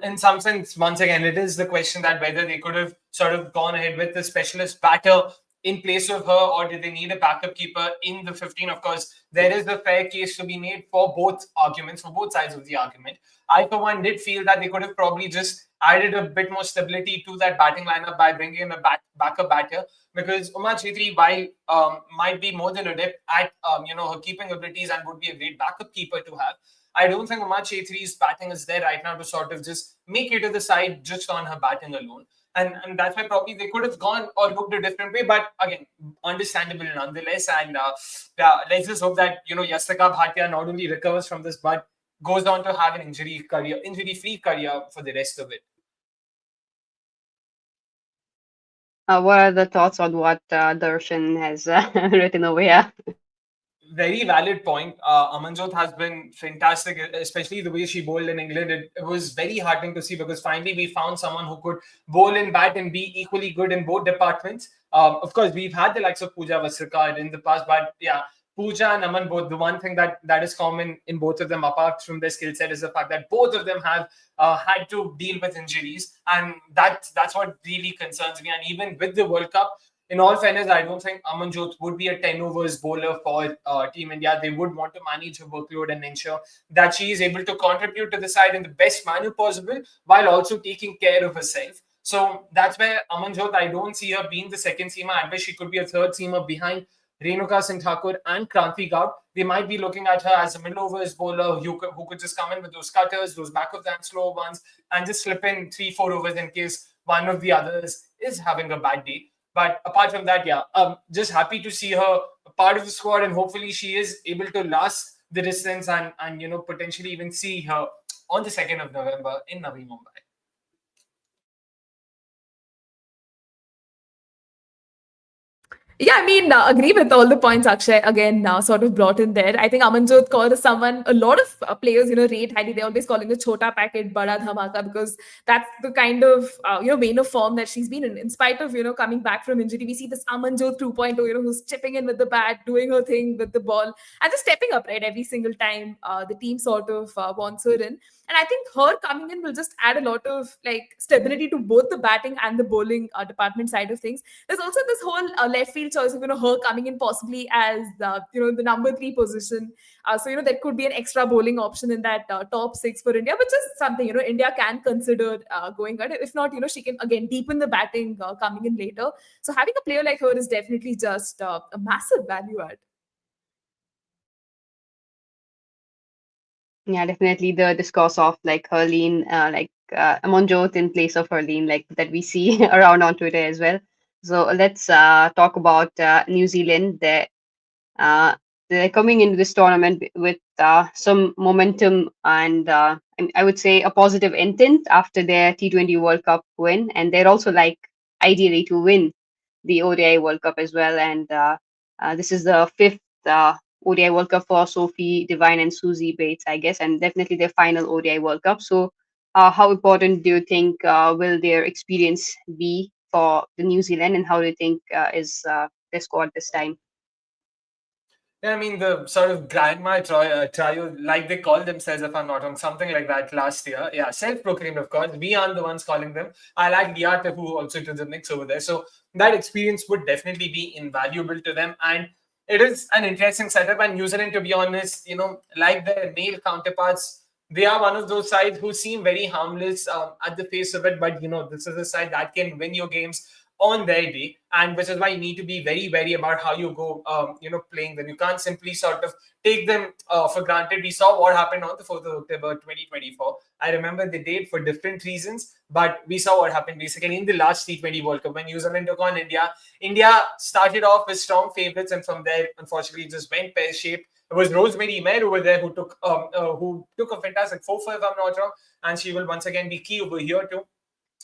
in some sense, once again, it is the question that whether they could have sort of gone ahead with the specialist batter in place of her, or did they need a backup keeper in the 15? Of course, there is a fair case to be made for both arguments, for both sides of the argument. I, for one, did feel that they could have probably just added a bit more stability to that batting lineup by bringing in a backup batter, because Uma Chhetri, while might be more than adept at her keeping abilities and would be a great backup keeper to have, I don't think Uma Chhetri's batting is there right now to sort of just make it to the side just on her batting alone. And that's why probably they could have gone or looked a different way. But again, understandable nonetheless. And let's just hope that Yastika Bhatia not only recovers from this, but goes on to have an injury-free career for the rest of it. What are the thoughts on what Darshan has written over here? Very valid point. Amanjot has been fantastic, especially the way she bowled in England. It was very heartening to see, because finally we found someone who could bowl and bat and be equally good in both departments. Of course, we've had the likes of Pooja Vasrikar in the past, but yeah, Pooja and Aman both, the one thing that is common in both of them, apart from their skill set, is the fact that both of them have had to deal with injuries. And that's what really concerns me. And even with the World Cup, in all fairness, I don't think Amanjot would be a 10 overs bowler for Team India. They would want to manage her workload and ensure that she is able to contribute to the side in the best manner possible, while also taking care of herself. So that's where Amanjot, I don't see her being the second seamer. I wish she could be a third seamer behind Renuka Singh Thakur and Kranti Gaur. They might be looking at her as a middle overs bowler who could just come in with those cutters, those back of the hand slow ones, and just slip in 3-4 overs in case one of the others is having a bad day. But apart from that, yeah, just happy to see her a part of the squad, and hopefully she is able to last the distance and potentially even see her on the 2nd of November in Navi Mumbai. Yeah, I mean, agree with all the points Akshay again sort of brought in there. I think Amanjot Kaur is someone a lot of players, rate highly. They always calling the chota packet, bada dhamaka, because that's the kind of, vein of form that she's been in spite of, coming back from injury. We see this Amanjot 2.0, who's chipping in with the bat, doing her thing with the ball, and just stepping up, right, every single time the team sort of wants her in. And I think her coming in will just add a lot of stability to both the batting and the bowling department side of things. There's also this whole left field choice of her coming in possibly as the number 3 position. So there could be an extra bowling option in that top 6 for India, which is something India can consider going at. If not, she can again deepen the batting coming in later. So having a player like her is definitely just a massive value add. Yeah, definitely the discourse of Hurleen, Amanjot in place of Hurleen, that we see around on Twitter as well. So let's talk about New Zealand. They're coming into this tournament with some momentum and I would say a positive intent after their T20 World Cup win, and they're also ideally to win the ODI World Cup as well. And this is the 5th ODI World Cup for Sophie Devine and Susie Bates, I guess, and definitely their final ODI World Cup. So how important do you think will their experience be for the New Zealand, and how do you think is their squad this time? Yeah, I mean, the sort of grandma trio, like they call themselves, if I'm not wrong, something like that last year. Yeah, self-proclaimed, of course. We aren't the ones calling them. I like Diata, who also to the mix over there. So that experience would definitely be invaluable to them. And it is an interesting setup. And New Zealand, to be honest, like their male counterparts, they are one of those sides who seem very harmless at the face of it. But, this is a side that can win your games on their day, and which is why you need to be very wary about how you go, playing them. You can't simply sort of take them for granted. We saw what happened on the 4th of October 2024. I remember the date for different reasons, but we saw what happened basically in the last T20 World Cup when New Zealand took on India. India started off as strong favourites, and from there, unfortunately, just went pear-shaped. It was Rosemary Mayer over there who took a fantastic 4 if I'm not wrong, and she will once again be key over here too.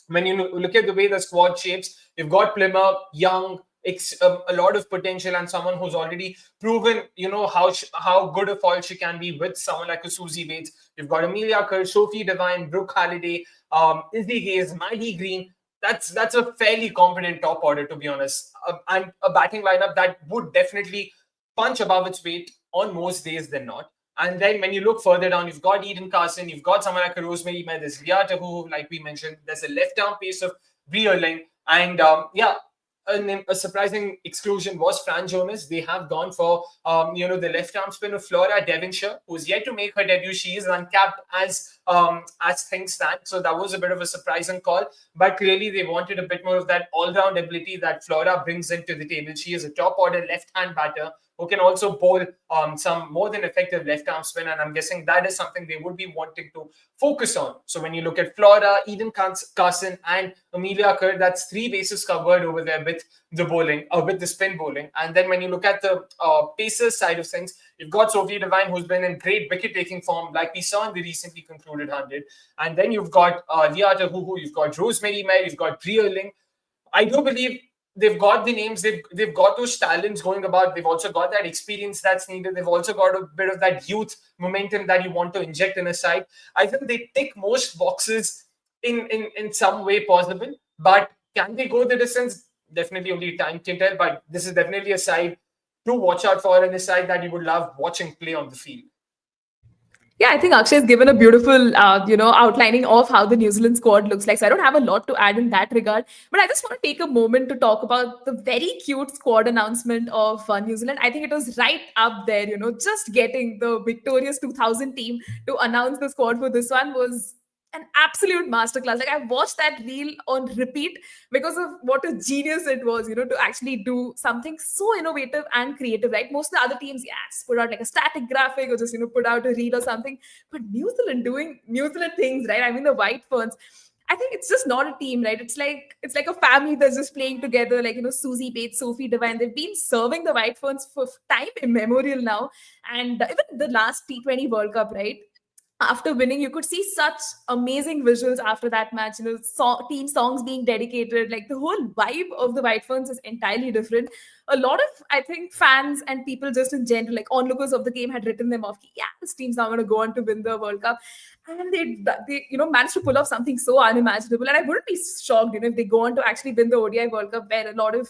When you look at the way the squad shapes, you've got Plymouth, Young, a lot of potential and someone who's already proven, how good a foil she can be with someone like a Susie Bates. You've got Amelia Kerr, Sophie Devine, Brooke Halliday, Izzy Gaze, Maddie Green. That's a fairly competent top order, to be honest, and a batting lineup that would definitely punch above its weight on most days than not. And then when you look further down, you've got Eden Carson, you've got someone like a Rosemary May, there's Leah Tahu, like we mentioned, there's a left-arm pace of Brie Erling, and a surprising exclusion was Fran Jonas. They have gone for the left-arm spin of Flora Devonshire, who's yet to make her debut. She is uncapped as things stand, so that was a bit of a surprising call. But clearly, they wanted a bit more of that all-round ability that Flora brings into the table. She is a top-order left-hand batter who can also bowl some more than effective left-arm spin, and I'm guessing that is something they would be wanting to focus on. So when you look at Flora, Eden Carson, and Amelia Kerr, that's 3 bases covered over there with the bowling, with the spin bowling. And then when you look at the Pacers side of things, you've got Sophie Devine, who's been in great wicket-taking form, like we saw in the recently concluded 100. And then you've got Leah Tahu, you've got Rosemary May, you've got Brie Erling. I do believe they've got the names, they've got those talents going about. They've also got that experience that's needed. They've also got a bit of that youth momentum that you want to inject in a side. I think they tick most boxes in some way possible. But can they go the distance? Definitely only time can tell. But this is definitely a side to watch out for, and a side that you would love watching play on the field. Yeah, I think Akshay has given a beautiful, outlining of how the New Zealand squad looks like. So I don't have a lot to add in that regard. But I just want to take a moment to talk about the very cute squad announcement of New Zealand. I think it was right up there, just getting the victorious 2000 team to announce the squad for this one was an absolute masterclass. Like, I watched that reel on repeat because of what a genius it was, to actually do something so innovative and creative, right? Most of the other teams, yes, put out like a static graphic or just, put out a reel or something. But New Zealand doing New Zealand things, right? I mean, the White Ferns, I think it's just not a team, right? It's like a family that's just playing together, like, Susie Bates, Sophie Devine. They've been serving the White Ferns for time immemorial now. And even the last T20 World Cup, right? After winning, you could see such amazing visuals after that match, team songs being dedicated, like the whole vibe of the White Ferns is entirely different. A lot of, I think, fans and people just in general, like onlookers of the game, had written them off. Yeah, this team's not going to go on to win the World Cup. And they managed to pull off something so unimaginable. And I wouldn't be shocked, if they go on to actually win the ODI World Cup, where a lot of,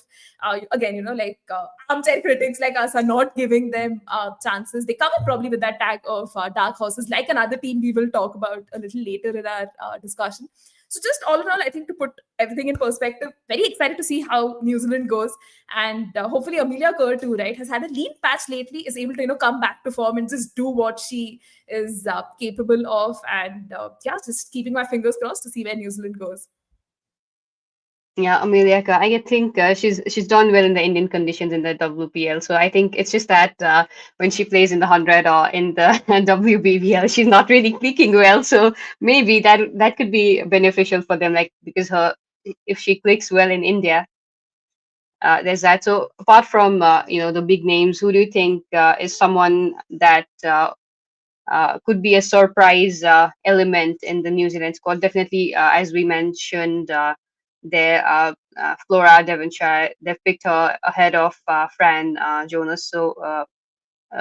armchair critics like us are not giving them chances. They come up probably with that tag of dark horses, like another team we will talk about a little later in our discussion. So just all in all, I think, to put everything in perspective, very excited to see how New Zealand goes. And hopefully Amelia Kerr too, right, has had a lean patch lately, is able to, come back to form and just do what she is capable of. And just keeping my fingers crossed to see where New Zealand goes. Yeah, Amelia Kerr, I think she's done well in the Indian conditions in the WPL. So I think it's just that when she plays in the 100 or in the WBBL, she's not really clicking well. So maybe that could be beneficial for them, like, because if she clicks well in India, there's that. So apart from the big names, who do you think is someone that could be a surprise element in the New Zealand squad? Definitely, as we mentioned. Flora Devonshire, they've picked her ahead of Fran Jonas. So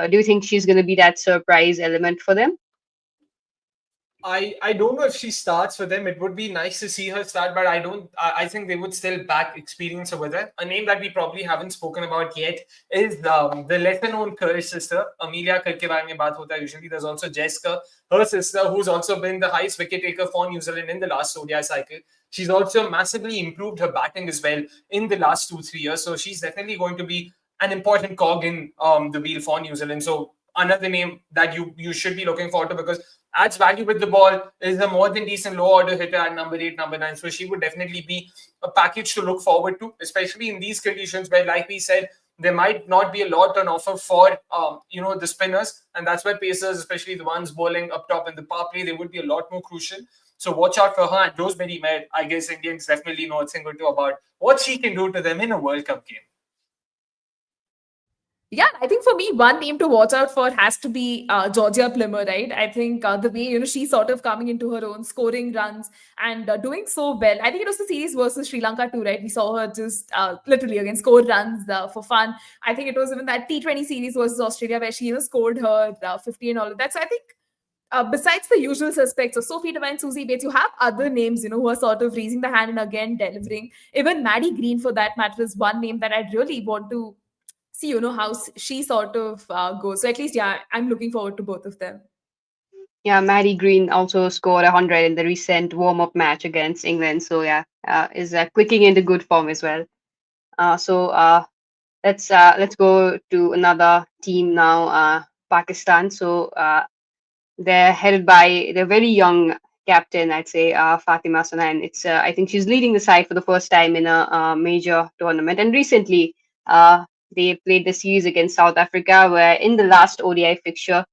do you think she's going to be that surprise element for them? I don't know if she starts for them. It would be nice to see her start, but I think they would still back experience over there. A name that we probably haven't spoken about yet is the lesser known Kerr sister, Amelia Kerr ke baare mein baat hota hai usually. There's also Jessica, her sister, who's also been the highest wicket taker for New Zealand in the last ODI cycle. She's also massively improved her batting as well in the last 2-3 years. So she's definitely going to be an important cog in the wheel for New Zealand. So another name that you should be looking forward to, because adds value with the ball, is a more than decent low order hitter at number 8, number 9. So she would definitely be a package to look forward to, especially in these conditions where, like we said, there might not be a lot on offer for the spinners, and that's where pacers, especially the ones bowling up top in the power play, they would be a lot more crucial. So watch out for her. And Rosemary May, I guess Indians definitely know a thing or two about what she can do to them in a World Cup game. Yeah, I think for me, one name to watch out for has to be Georgia Plummer, right? I think the way she's sort of coming into her own, scoring runs and doing so well. I think it was the series versus Sri Lanka too, right? We saw her just literally again score runs for fun. I think it was even that T20 series versus Australia where she scored her 50 and all of that. So I think besides the usual suspects of Sophie Devine, Susie Bates, you have other names, who are sort of raising the hand and again delivering. Even Maddie Green, for that matter, is one name that I really want to see, how she sort of goes. So at least, yeah, I'm looking forward to both of them. Yeah, Maddie Green also scored 100 in the recent warm-up match against England. So yeah, is clicking into good form as well. So let's go to another team now, Pakistan. So they're headed by their very young captain, I'd say, Fatima Sana, and it's I think she's leading the side for the first time in a major tournament. And recently, they played the series against South Africa, where in the last ODI fixture,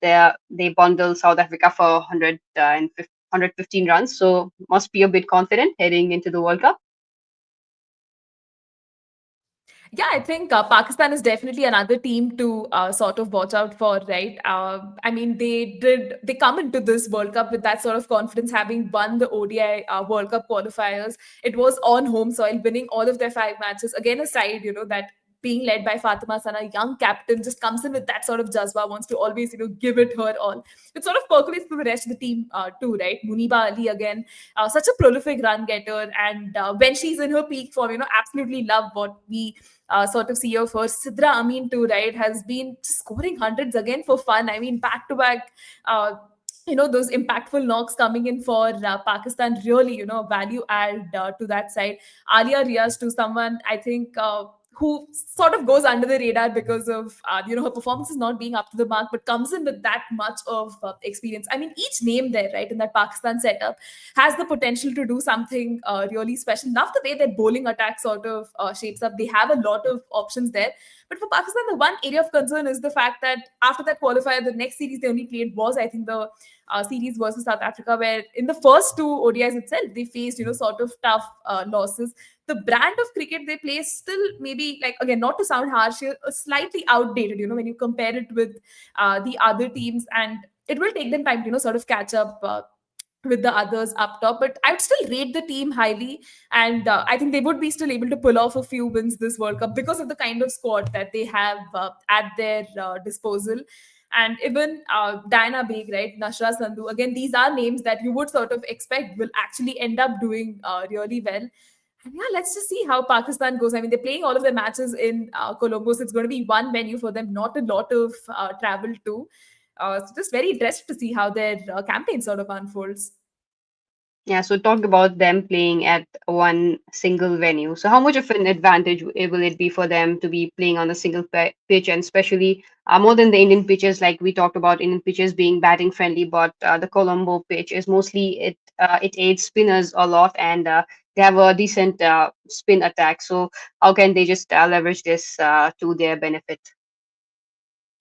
they bundled South Africa for 115 runs. So must be a bit confident heading into the World Cup. Yeah, I think Pakistan is definitely another team to sort of watch out for, right? I mean, they come into this World Cup with that sort of confidence, having won the ODI World Cup qualifiers. It was on home soil, winning all of their 5 matches. Again, a side, that being led by Fatima Sana, young captain, just comes in with that sort of jazba, wants to always, give it her all. It sort of percolates to the rest of the team too, right? Muniba Ali again, such a prolific run getter, and when she's in her peak form, absolutely love what we sort of see of her. Sidra Amin too, right, has been scoring hundreds again for fun. I mean, back to back. Those impactful knocks coming in for Pakistan, really, value add to that side. Alia Riaz to someone, I think, who sort of goes under the radar because of her performances not being up to the mark, but comes in with that much of experience. I mean, each name there, right, in that Pakistan setup has the potential to do something really special. Love the way their bowling attack sort of shapes up. They have a lot of options there. But for Pakistan, the one area of concern is the fact that after that qualifier, the next series they only played was, I think, the series versus South Africa, where in the first two ODIs itself, they faced, sort of tough losses. The brand of cricket they play is still maybe, like, again, not to sound harsh, slightly outdated, when you compare it with the other teams. And it will take them time to, sort of catch up with the others up top, but I would still rate the team highly, and I think they would be still able to pull off a few wins this World Cup because of the kind of squad that they have at their disposal. And even Diana Baig, right, Nashra Sandhu, again, these are names that you would sort of expect will actually end up doing really well. And yeah, let's just see how Pakistan goes. I mean, they're playing all of their matches in Colombo, so it's going to be one venue for them, not a lot of travel too. So just very interested to see how their campaign sort of unfolds. Yeah, so talk about them playing at one single venue. So how much of an advantage will it be for them to be playing on a single pitch, and especially more than the Indian pitches, like we talked about Indian pitches being batting friendly, but the Colombo pitch is mostly it aids spinners a lot, and they have a decent spin attack. So how can they just leverage this to their benefit?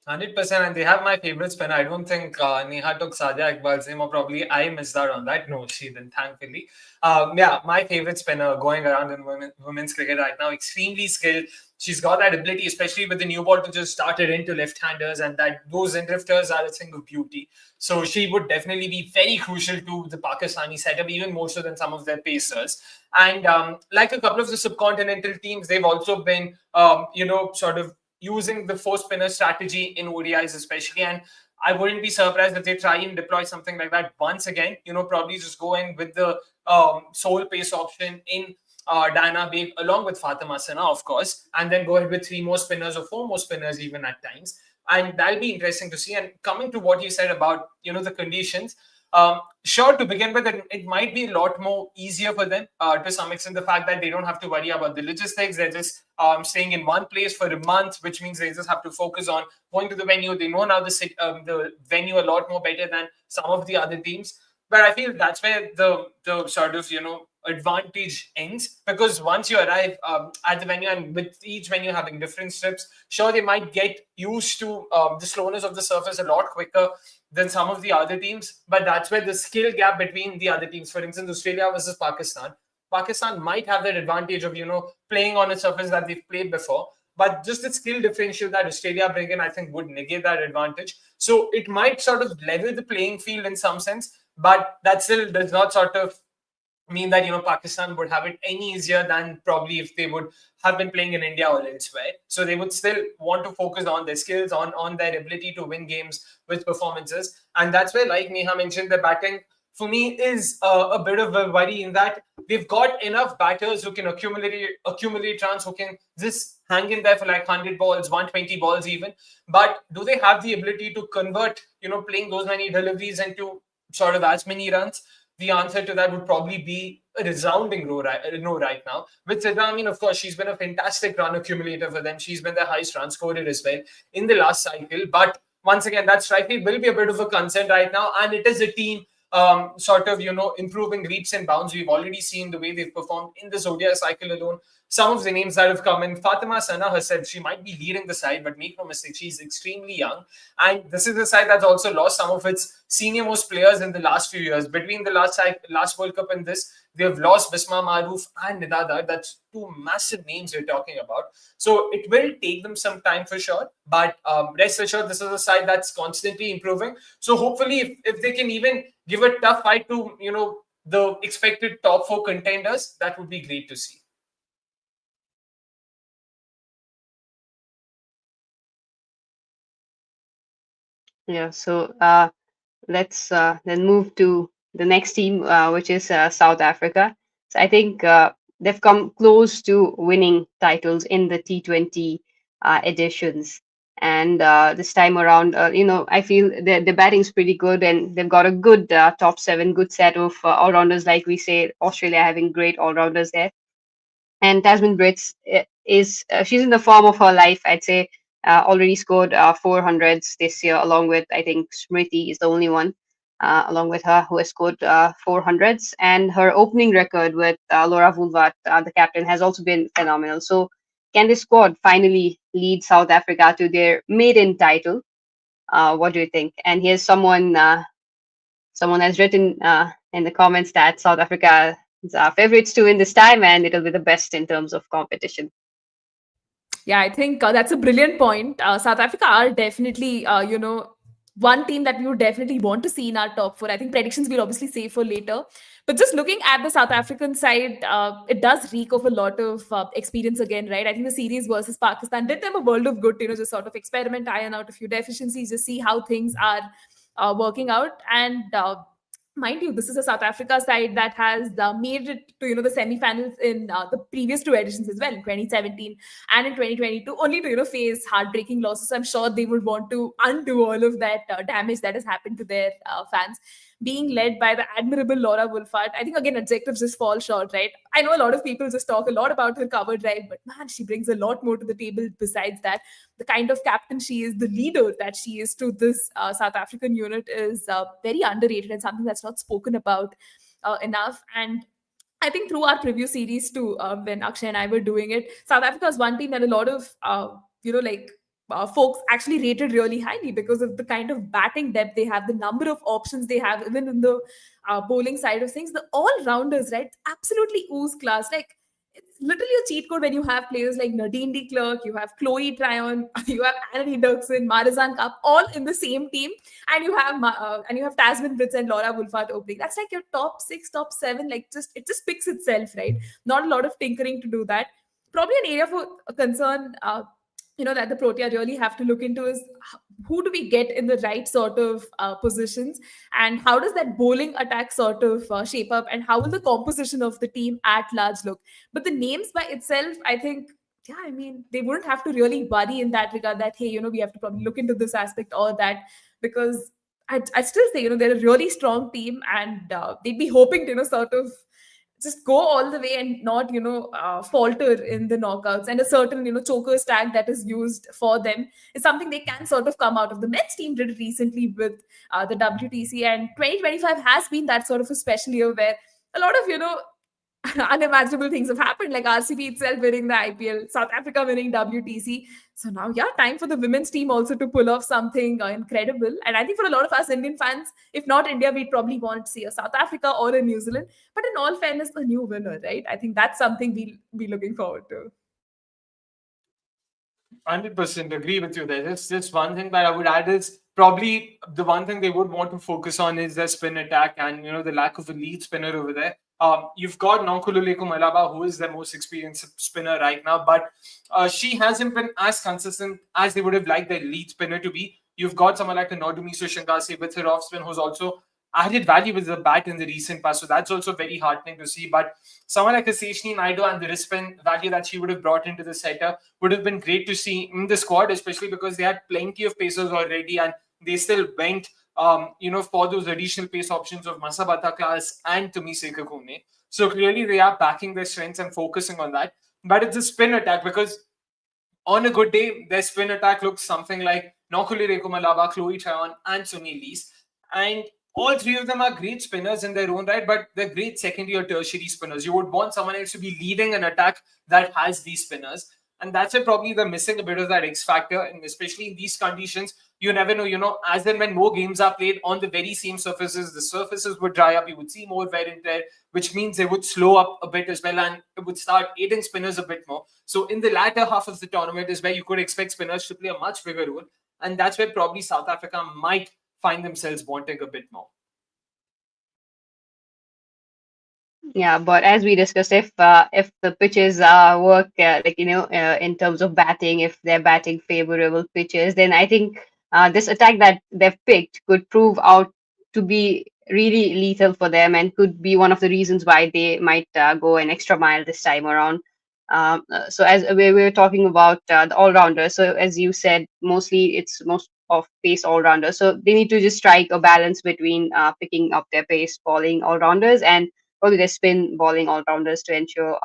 100%, and they have my favorite spinner. I don't think Neha took Sadia Iqbal's name, or probably I missed out on that. No, she didn't, thankfully. Yeah, my favorite spinner going around in women's cricket right now, extremely skilled. She's got that ability, especially with the new ball, to just start it into left-handers, and that those in-drifters are a thing of beauty. So she would definitely be very crucial to the Pakistani setup, even more so than some of their pacers. And like a couple of the subcontinental teams, they've also been, sort of using the four spinner strategy in ODIs especially. And I wouldn't be surprised if they try and deploy something like that once again. Probably just go in with the sole pace option in Diana Baig along with Fatima Sana, of course, and then go ahead with 3 more spinners or 4 more spinners even at times. And that'll be interesting to see. And coming to what you said about, the conditions, sure, to begin with, it might be a lot more easier for them to some extent. The fact that they don't have to worry about the logistics, they're just staying in one place for a month, which means they just have to focus on going to the venue. They know now the venue a lot more better than some of the other teams. But I feel that's where the sort of advantage ends, because once you arrive at the venue, and with each venue having different strips, sure, they might get used to the slowness of the surface a lot quicker than some of the other teams. But that's where the skill gap between the other teams, for instance, Australia versus Pakistan might have that advantage of playing on a surface that they've played before. but just the skill differential that Australia bring in, I think, would negate that advantage. So it might sort of level the playing field in some sense, but that still does not sort of mean that Pakistan would have it any easier than probably if they would have been playing in India or elsewhere. So they would still want to focus on their skills, on their ability to win games with performances, and that's where, like Neha mentioned, the batting for me is a bit of a worry in that they've got enough batters who can accumulate runs, who can just hang in there for like 100 balls, 120 balls even. But do they have the ability to convert, playing those many deliveries into sort of as many runs? The answer to that would probably be a resounding no right now. With Sidra, I mean, of course, she's been a fantastic run accumulator for them. She's been the highest run scorer as well in the last cycle. But once again, that strike rate will be a bit of a concern right now. And it is a team sort of, improving leaps and bounds. We've already seen the way they've performed in the Zodiac cycle alone. Some of the names that have come in, Fatima Sana herself, she might be leading the side, but make no mistake, she's extremely young. And this is a side that's also lost some of its senior most players in the last few years. Between the last World Cup and this, they have lost Bisma Maroof and Nida Dar. That's two massive names we're talking about. So it will take them some time for sure. But rest assured, this is a side that's constantly improving. So hopefully, if they can even give a tough fight to, the expected top 4 contenders, that would be great to see. Yeah, so let's then move to the next team, which is South Africa. So I think they've come close to winning titles in the T20 editions. And this time around, I feel the batting's pretty good, and they've got a good top 7, good set of all-rounders, like we say, Australia having great all-rounders there. And Tasmin Brits is she's in the form of her life, I'd say. Already scored 400s this year, along with, I think, Smriti is the only one, along with her, who has scored 400s. And her opening record with Laura Vulvat, the captain, has also been phenomenal. So can this squad finally lead South Africa to their maiden title? What do you think? And here's someone has written in the comments that South Africa is favorites to win this time, and it'll be the best in terms of competition. Yeah, I think that's a brilliant point. South Africa are definitely, one team that we would definitely want to see in our top 4. I think predictions we'll obviously save for later. But just looking at the South African side, it does reek of a lot of experience again, right? I think the series versus Pakistan did them a world of good, just sort of experiment, iron out a few deficiencies, just see how things are working out. And mind you, this is a South Africa side that has made it to the semi-finals in the previous 2 editions as well, in 2017 and in 2022, only to face heartbreaking losses. I'm sure they would want to undo all of that damage that has happened to their fans. Being led by the admirable Laura Wolfart, I think again adjectives just fall short, right? I know a lot of people just talk a lot about her cover drive, but man, she brings a lot more to the table besides that. The kind of captain she is, the leader that she is to this South African unit is very underrated and something that's not spoken about enough. And I think through our preview series too, when Akshay and I were doing it, South Africa is one team that a lot of, folks actually rated really highly because of the kind of batting depth they have, the number of options they have, even in the bowling side of things. The all-rounders, right, absolutely ooze class. Like, it's literally a cheat code when you have players like Nadine de Klerk, you have Chloe Tryon, you have Annie Dirksen, Marizan Kapp, all in the same team, and you have Tasmin Brits and Laura Wolfart opening. That's like your top 6, top 7. Like, it just picks itself, right? Not a lot of tinkering to do that. Probably an area for a concern. That the Protea really have to look into is who do we get in the right sort of positions, and how does that bowling attack sort of shape up, and how will the composition of the team at large look? But the names by itself, I think, yeah, I mean, they wouldn't have to really worry in that regard that, hey, we have to probably look into this aspect or that, because I still say, they're a really strong team, and they'd be hoping to, sort of just go all the way and not falter in the knockouts. And a certain choker stack that is used for them is something they can sort of come out of. The men's team did it recently with the WTC, and 2025 has been that sort of a special year where a lot of unimaginable things have happened, like RCB itself winning the IPL, South Africa winning WTC. So now, yeah, time for the women's team also to pull off something incredible. And I think for a lot of us Indian fans, if not India, we'd probably want to see a South Africa or a New Zealand. But in all fairness, a new winner, right? I think that's something we'll be looking forward to. 100% agree with you there. Just one thing that I would add is probably the one thing they would want to focus on is their spin attack and the lack of a lead spinner over there. You've got Nonkululeko Malaba, who is the most experienced spinner right now, but she hasn't been as consistent as they would have liked their lead spinner to be. You've got someone like a Nodumiso Shankasi with her off spin, who's also added value with the bat in the recent past. So that's also very heartening to see. But someone like a Seshni Naidu and the wrist spin value that she would have brought into the setup would have been great to see in the squad, especially because they had plenty of pacers already and they still went for those additional pace options of Masabata class and Tumiseka Kone. So clearly they are backing their strengths and focusing on that. But it's a spin attack because on a good day, their spin attack looks something like Nokululeko Malaba, Chloe Tryon, and Sunil Lees. And all three of them are great spinners in their own right, but they're great secondary or tertiary spinners. You would want someone else to be leading an attack that has these spinners. And that's where probably they're missing a bit of that X factor. And especially in these conditions, you never know, as and when more games are played on the very same surfaces, the surfaces would dry up. You would see more wear and tear, which means they would slow up a bit as well. And it would start aiding spinners a bit more. So in the latter half of the tournament is where you could expect spinners to play a much bigger role. And that's where probably South Africa might find themselves wanting a bit more. Yeah, but as we discussed, if the pitches work in terms of batting, if they're batting favorable pitches, then I think this attack that they've picked could prove out to be really lethal for them and could be one of the reasons why they might go an extra mile this time around. So as we were talking about the all-rounders, so as you said, mostly it's most of pace all-rounders. So they need to just strike a balance between picking up their pace bowling all-rounders and probably their spin bowling all-rounders to ensure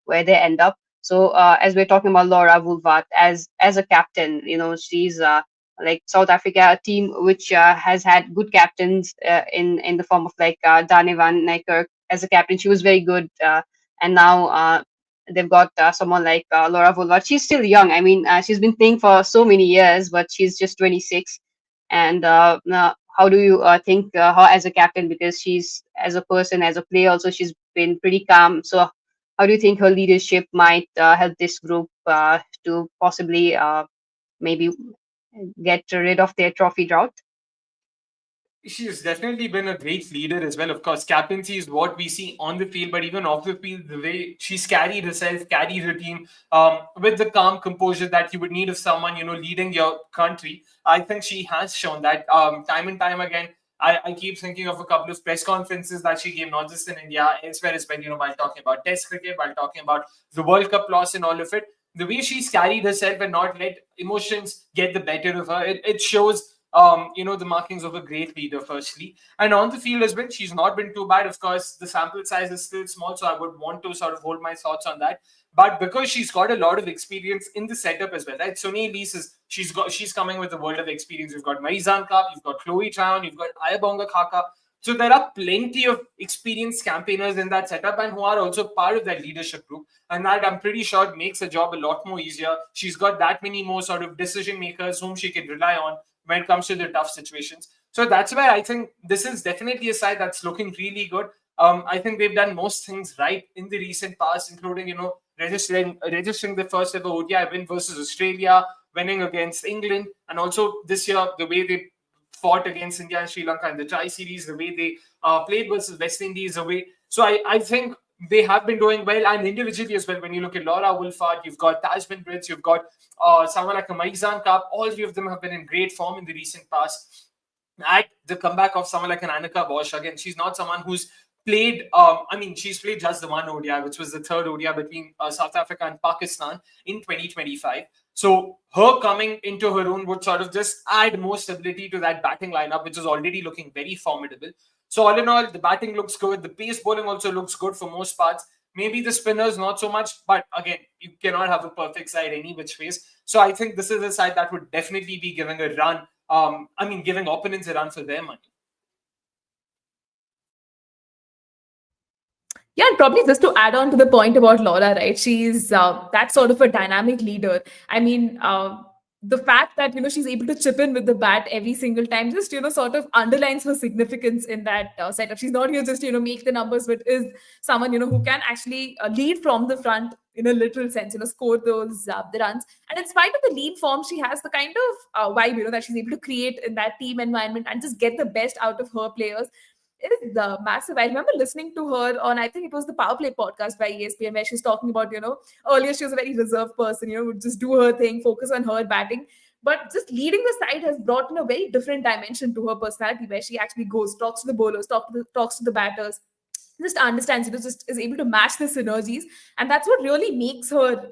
where they end up. So as we're talking about Laura Woolford as a captain, she's like South Africa, a team which has had good captains in the form of like Dane van Niekerk as a captain. She was very good, and now they've got someone like Laura Woolford. She's still young. I mean, she's been playing for so many years, but she's just 26. And how do you think her as a captain? Because she's, as a person, as a player, also she's been pretty calm. So how do you think her leadership might help this group to possibly maybe get rid of their trophy drought? She's definitely been a great leader as well. Of course, captaincy is what we see on the field, but even off the field, the way she's carried herself, carried her team with the calm composure that you would need of someone, leading your country. I think she has shown that time and time again. I keep thinking of a couple of press conferences that she gave, not just in India, elsewhere as well, while talking about Test cricket, while talking about the World Cup loss and all of it. The way she's carried herself and not let emotions get the better of her, it shows the markings of a great leader, firstly. And on the field as well, she's not been too bad. Of course, the sample size is still small, so I would want to sort of hold my thoughts on that. But because she's got a lot of experience in the setup as well, right? Sunil Lees she's coming with a world of experience. You've got Marizan Cup, you've got Chloe Tryon, you've got Ayabonga Khaka. So there are plenty of experienced campaigners in that setup and who are also part of that leadership group. And that, I'm pretty sure, makes her job a lot more easier. She's got that many more sort of decision makers whom she can rely on when it comes to the tough situations. So that's why I think this is definitely a side that's looking really good. I think they've done most things right in the recent past, including, registering the first ever ODI win versus Australia, winning against England, and also this year, the way they fought against India and Sri Lanka in the tri-series, the way they played versus West Indies, the way. So I think they have been doing well, and individually as well. When you look at Laura Woolford, you've got Tajman Brits, you've got someone like a Marizan Cup. All three of them have been in great form in the recent past. At the comeback of someone like an Annika Bosch, again, she's not someone who's played, she's played just the one ODI, which was the third ODI between South Africa and Pakistan in 2025. So her coming into her own would sort of just add more stability to that batting lineup, which is already looking very formidable. So all in all, the batting looks good. The pace bowling also looks good for most parts. Maybe the spinners not so much, but again, you cannot have a perfect side any which ways. So I think this is a side that would definitely be giving a run. Giving opponents a run for their money. Yeah, and probably just to add on to the point about Laura, right? She's that sort of a dynamic leader. I mean, the fact that she's able to chip in with the bat every single time just sort of underlines her significance in that setup. She's not here just make the numbers, but is someone who can actually lead from the front in a literal sense, score those the runs. And in spite of the lean form, she has the kind of vibe that she's able to create in that team environment and just get the best out of her players. It is massive. I remember listening to her on, I think it was the Power Play podcast by ESPN, where she's talking about, earlier she was a very reserved person, would just do her thing, focus on her batting. But just leading the side has brought in a very different dimension to her personality, where she actually goes, talks to the bowlers, talks to the batters, just understands, just is able to match the synergies. And that's what really makes her,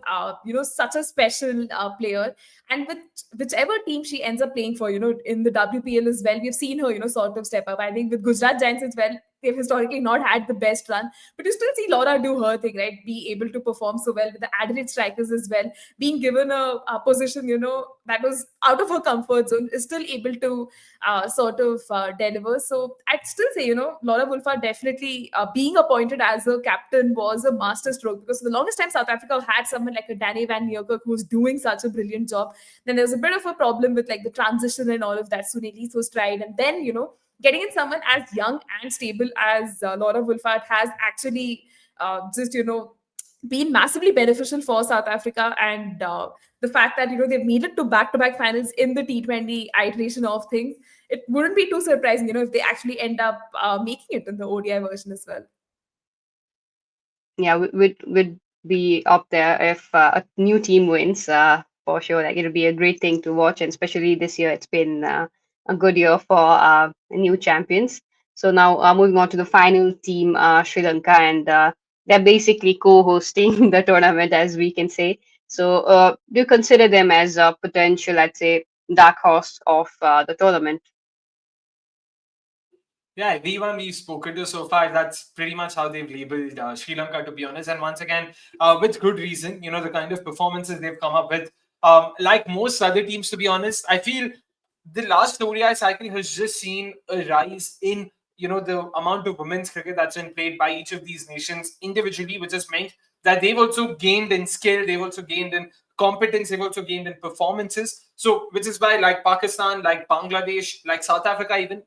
such a special player. And with whichever team she ends up playing for, in the WPL as well, we've seen her, sort of step up. I think with Gujarat Giants as well, they've historically not had the best run, but you still see Laura do her thing, right? Be able to perform so well with the Adelaide Strikers as well, being given a position, that was out of her comfort zone, is still able to sort of deliver. So I'd still say, Laura Wolfhard definitely being appointed as a captain was a masterstroke, because for the longest time, South Africa had someone like a Danny van Niekerk who's doing such a brilliant job. Then there's a bit of a problem with like the transition and all of that. Sunil was tried, and then, getting in someone as young and stable as Laura Wolfhard has actually just, been massively beneficial for South Africa. And the fact that, they've made it to back-to-back finals in the T20 iteration of things, it wouldn't be too surprising, if they actually end up making it in the ODI version as well. Yeah, would be up there if a new team wins, for sure. Like, it'll be a great thing to watch, and especially this year, it's been a good year for new champions. So now moving on to the final team, Sri Lanka, and they're basically co-hosting the tournament, as we can say. So do you consider them as a potential, let's say, dark horse of the tournament? Yeah, everyone we've spoken to so far, that's pretty much how they've labeled Sri Lanka, to be honest. And once again, with good reason, the kind of performances they've come up with. Like most other teams, to be honest, I feel the last ODI cycle has just seen a rise in, the amount of women's cricket that's been played by each of these nations individually, which has meant that they've also gained in skill, they've also gained in competence, they've also gained in performances. So, which is why, like Pakistan, like Bangladesh, like South Africa, even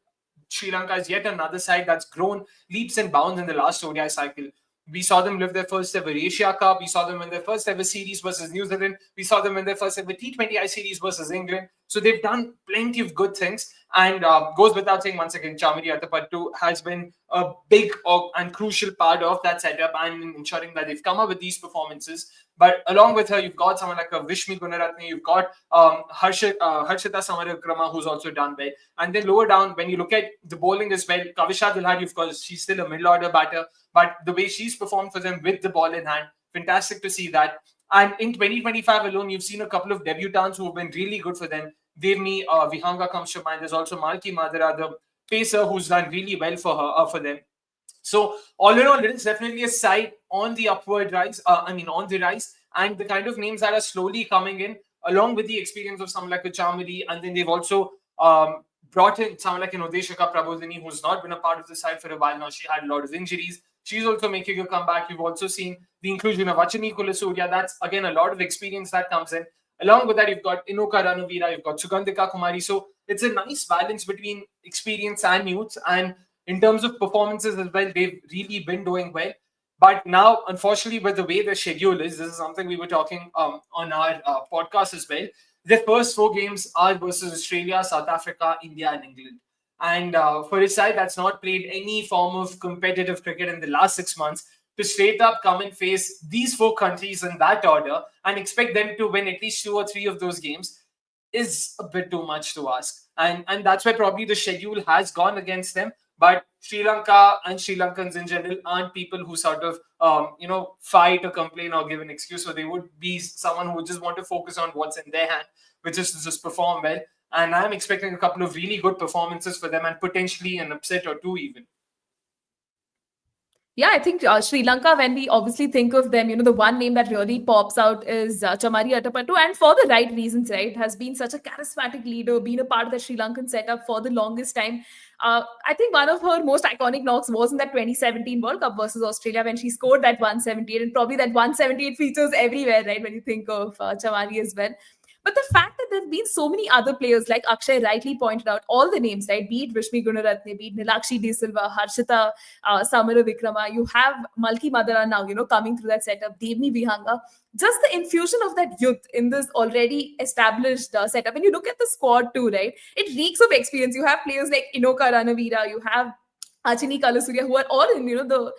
Sri Lanka is yet another side that's grown leaps and bounds in the last ODI cycle. We saw them live their first ever Asia Cup. We saw them win their first ever series versus New Zealand. We saw them win their first ever T20I series versus England. So they've done plenty of good things. And goes without saying, once again, Chamari Athapattu has been a big and crucial part of that setup and ensuring that they've come up with these performances. But along with her, you've got someone like a Vishmi Gunaratne, you've got Harshita Samarakrama, who's also done well. And then lower down, when you look at the bowling as well, Kavisha Dilhari, of course, she's still a middle order batter. But the way she's performed for them with the ball in hand, fantastic to see that. And in 2025 alone, you've seen a couple of debutants who have been really good for them. Devni Vihanga comes to mind. There's also Malki Madara, the pacer, who's done really well for them. So all in all, it is definitely a side on the upward rise. On the rise, and the kind of names that are slowly coming in, along with the experience of someone like a Chamari, and then they've also brought in someone like an Odeshika Prabodhini, who's not been a part of the side for a while now. She had a lot of injuries. She's also making a comeback. You've also seen the inclusion of Achani Kulasurya. That's, again, a lot of experience that comes in. Along with that, you've got Inoka Ranavira, you've got Sugandhika Kumari. So it's a nice balance between experience and youth. And in terms of performances as well, they've really been doing well. But now, unfortunately, with the way the schedule is, this is something we were talking on our podcast as well. The first 4 games are versus Australia, South Africa, India, and England. And for a side that's not played any form of competitive cricket in the last 6 months, to straight up come and face these 4 countries in that order and expect them to win at least 2 or 3 of those games is a bit too much to ask. And that's why probably the schedule has gone against them. But Sri Lanka and Sri Lankans in general aren't people who sort of, fight or complain or give an excuse. So they would be someone who would just want to focus on what's in their hand, which is to just perform well. And I'm expecting a couple of really good performances for them and potentially an upset or 2 even. Yeah, I think Sri Lanka, when we obviously think of them, the one name that really pops out is Chamari Athapattu, and for the right reasons, right? Has been such a charismatic leader, been a part of the Sri Lankan setup for the longest time. I think one of her most iconic knocks was in that 2017 World Cup versus Australia when she scored that 178, and probably that 178 features everywhere, right? When you think of Chamari as well. But the fact that there have been so many other players, like Akshay rightly pointed out, all the names, right? Be it Vishmi Gunaratne, be it Nilakshi De Silva, Harshita Samara Vikrama, you have Malki Madara now, coming through that setup, Devni Vihanga. Just the infusion of that youth in this already established setup. And you look at the squad too, right? It reeks of experience. You have players like Inoka Ranavira, you have Achini Kalasurya, who are all in, the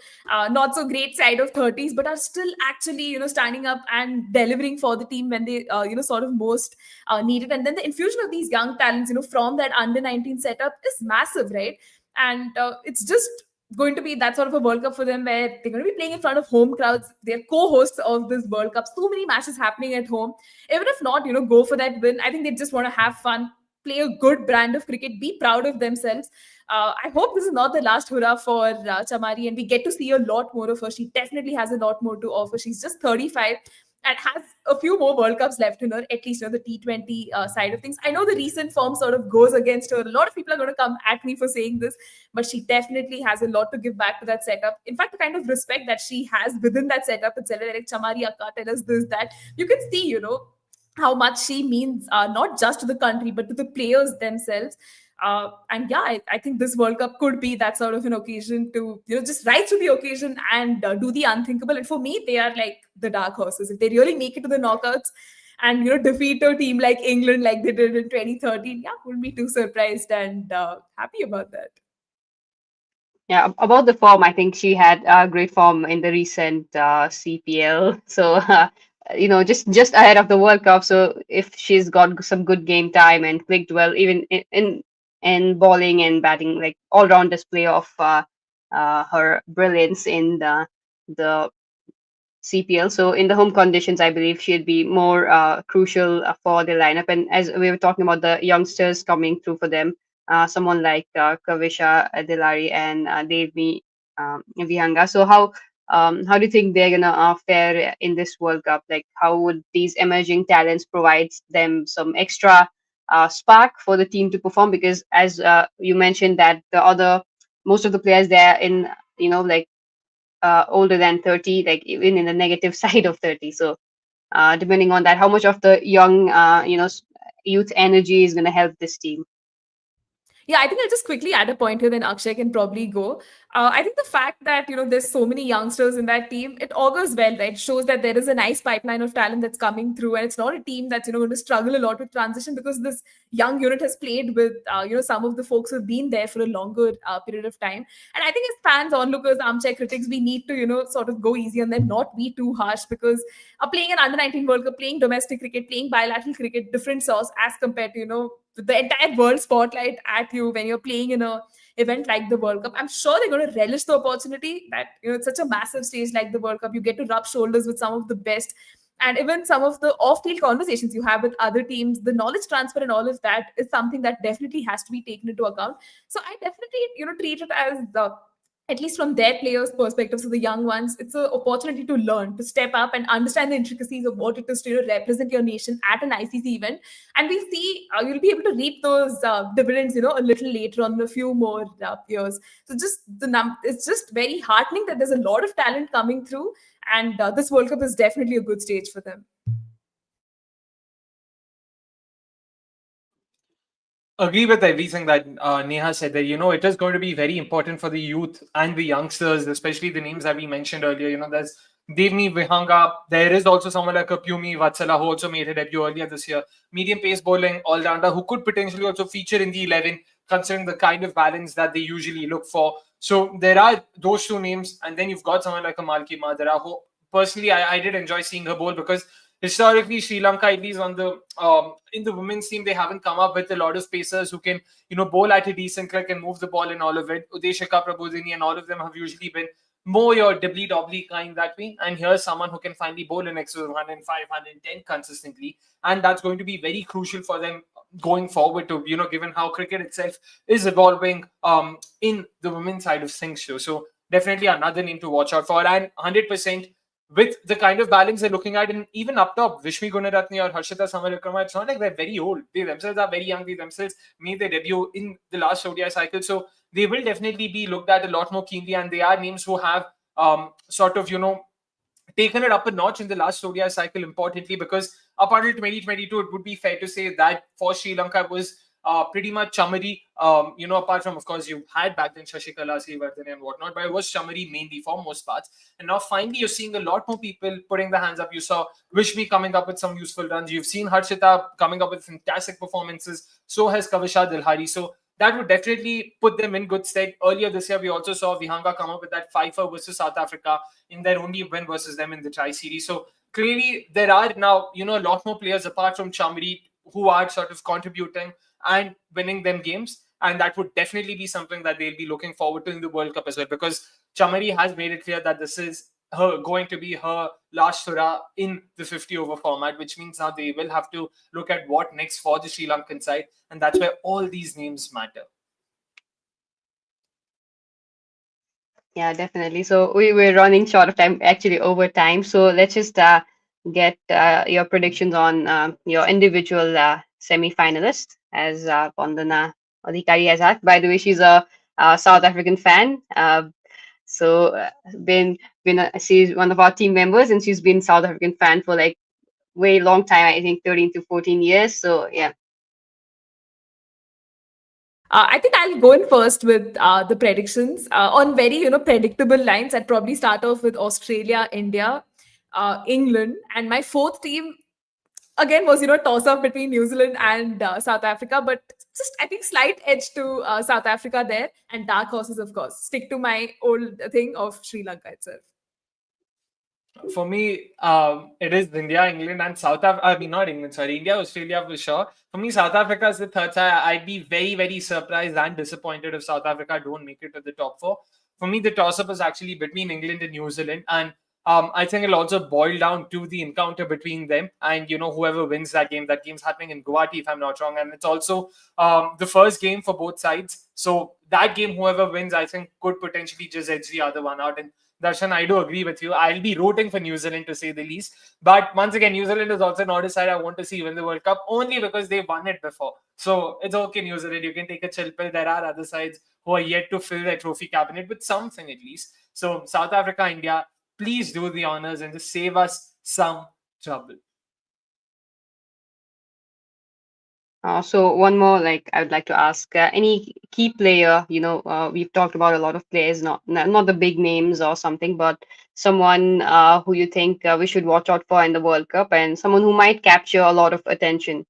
not so great side of 30s, but are still actually, standing up and delivering for the team when they, sort of most needed. And then the infusion of these young talents, from that under 19 setup is massive, right? And it's just going to be that sort of a World Cup for them where they're going to be playing in front of home crowds. They're co-hosts of this World Cup. So many matches happening at home. Even if not, go for that win. I think they just want to have fun, play a good brand of cricket, be proud of themselves. I hope this is not the last hurrah for Chamari, and we get to see a lot more of her. She definitely has a lot more to offer. She's just 35 and has a few more World Cups left in her, at least the T20 side of things. I know the recent form sort of goes against her. A lot of people are going to come at me for saying this, but she definitely has a lot to give back to that setup. In fact, the kind of respect that she has within that setup itself, like Chamari Akka, tell us this, that, you can see, how much she means not just to the country, but to the players themselves. And yeah, I think this World Cup could be that sort of an occasion to, just rise to the occasion and do the unthinkable. And for me, they are like the dark horses. If they really make it to the knockouts and, defeat a team like England, like they did in 2013, yeah, wouldn't be too surprised and happy about that. Yeah, about the form, I think she had great form in the recent CPL. So, just ahead of the World Cup. So, if she's got some good game time and clicked well, even in bowling and batting, like all round display of her brilliance in the CPL. So, in the home conditions, I believe she'd be more crucial for the lineup. And as we were talking about the youngsters coming through for them, someone like Kavisha Delari and Devi Vihanga. So how do you think they're gonna fare in this World Cup? Like, how would these emerging talents provide them some extra spark for the team to perform? Because as you mentioned that most of the players there in like older than 30, like even in the negative side of 30. So depending on that, how much of the young youth energy is going to help this team? Yeah, I think I'll just quickly add a point here, then Akshay can probably go. I think the fact that, there's so many youngsters in that team, it augurs well, right? Shows that there is a nice pipeline of talent that's coming through, and it's not a team that's, going to struggle a lot with transition, because this young unit has played with, some of the folks who've been there for a longer period of time. And I think as fans, onlookers, armchair critics, we need to, sort of go easy on them, not be too harsh, because playing an under 19 World Cup, playing domestic cricket, playing bilateral cricket, different sauce as compared to, the entire world spotlight at you when you're playing in a event like the World Cup. I'm sure they're going to relish the opportunity that, it's such a massive stage like the World Cup. You get to rub shoulders with some of the best, and even some of the off-field conversations you have with other teams, the knowledge transfer and all of that is something that definitely has to be taken into account. So I definitely, treat it as at least from their players' perspective, so the young ones, it's an opportunity to learn, to step up and understand the intricacies of what it is to represent your nation at an ICC event. And we see you'll be able to reap those dividends, a little later on in a few more years. So it's just very heartening that there's a lot of talent coming through, and this World Cup is definitely a good stage for them. Agree with everything that Neha said, that it is going to be very important for the youth and the youngsters, especially the names that we mentioned earlier. There's Devni Vihanga. There is also someone like Pyumi Vatsala, who also made her debut earlier this year. Medium pace bowling all-rounder who could potentially also feature in the 11, considering the kind of balance that they usually look for. So there are those two names, and then you've got someone like a Malki Madara, who personally I did enjoy seeing her bowl, because historically Sri Lanka, at least on the in the women's team, they haven't come up with a lot of spacers who can bowl at a decent click and move the ball in all of it. Udeshika Prabodhini and all of them have usually been more your dibbly-dobbly kind that way. And here's someone who can finally bowl in excess of 105, 110 consistently. And that's going to be very crucial for them going forward to, given how cricket itself is evolving in the women's side of things too. So definitely another name to watch out for. And 100% with the kind of balance they're looking at, and even up top, Vishmi Gunaratne or Harshita Samara Vikrama, it's not like they're very old. They themselves are very young. They themselves made their debut in the last ODI cycle. So they will definitely be looked at a lot more keenly, and they are names who have sort of, taken it up a notch in the last ODI cycle, importantly, because up until 2022, it would be fair to say that for Sri Lanka it was pretty much Chamari. Apart from, of course, you had back then Shashikala, Srivardhana and whatnot, but it was Chamari mainly for most parts. And now finally you're seeing a lot more people putting their hands up. You saw Vishmi coming up with some useful runs. You've seen Harshita coming up with fantastic performances. So has Kavisha Dilhari. So that would definitely put them in good stead. Earlier this year, we also saw Vihanga come up with that 5-4 versus South Africa in their only win versus them in the tri-series. So clearly there are now, a lot more players apart from Chamari who are sort of contributing and winning them games. And that would definitely be something that they'll be looking forward to in the World Cup as well, because Chamari has made it clear that this is going to be her last hurrah in the 50 over format, which means now they will have to look at what next for the Sri Lankan side. And that's where all these names matter. Yeah, definitely. So we're running short of time, actually over time. So let's just get your predictions on your individual semi-finalists, as Vandana Adhikari has asked. By the way, she's a South African fan. So she's one of our team members, and she's been South African fan for like way long time. I think 13 to 14 years. So yeah. I think I'll go in first with the predictions on very predictable lines. I'd probably start off with Australia, India, England, and my fourth team again was toss up between New Zealand and South Africa, but just I think slight edge to South Africa there, and dark horses, of course. Stick to my old thing of Sri Lanka itself. For me, it is India, England, and South Africa. I mean, not England, sorry, India, Australia for sure. For me, South Africa is the third side. I'd be very, very surprised and disappointed if South Africa don't make it to the top four. For me, the toss-up is actually between England and New Zealand, and I think it'll also boil down to the encounter between them and, whoever wins that game. That game's happening in Guwahati, if I'm not wrong. And it's also the first game for both sides. So that game, whoever wins, I think could potentially just edge the other one out. And Darshan, I do agree with you. I'll be rooting for New Zealand, to say the least. But once again, New Zealand is also not a side I want to see win the World Cup, only because they've won it before. So it's okay, New Zealand. You can take a chill pill. There are other sides who are yet to fill their trophy cabinet with something at least. So South Africa, India, please do the honors and just save us some trouble. So one more, like I would like to ask, any key player, we've talked about a lot of players, not the big names or something, but someone who you think we should watch out for in the World Cup, and someone who might capture a lot of attention.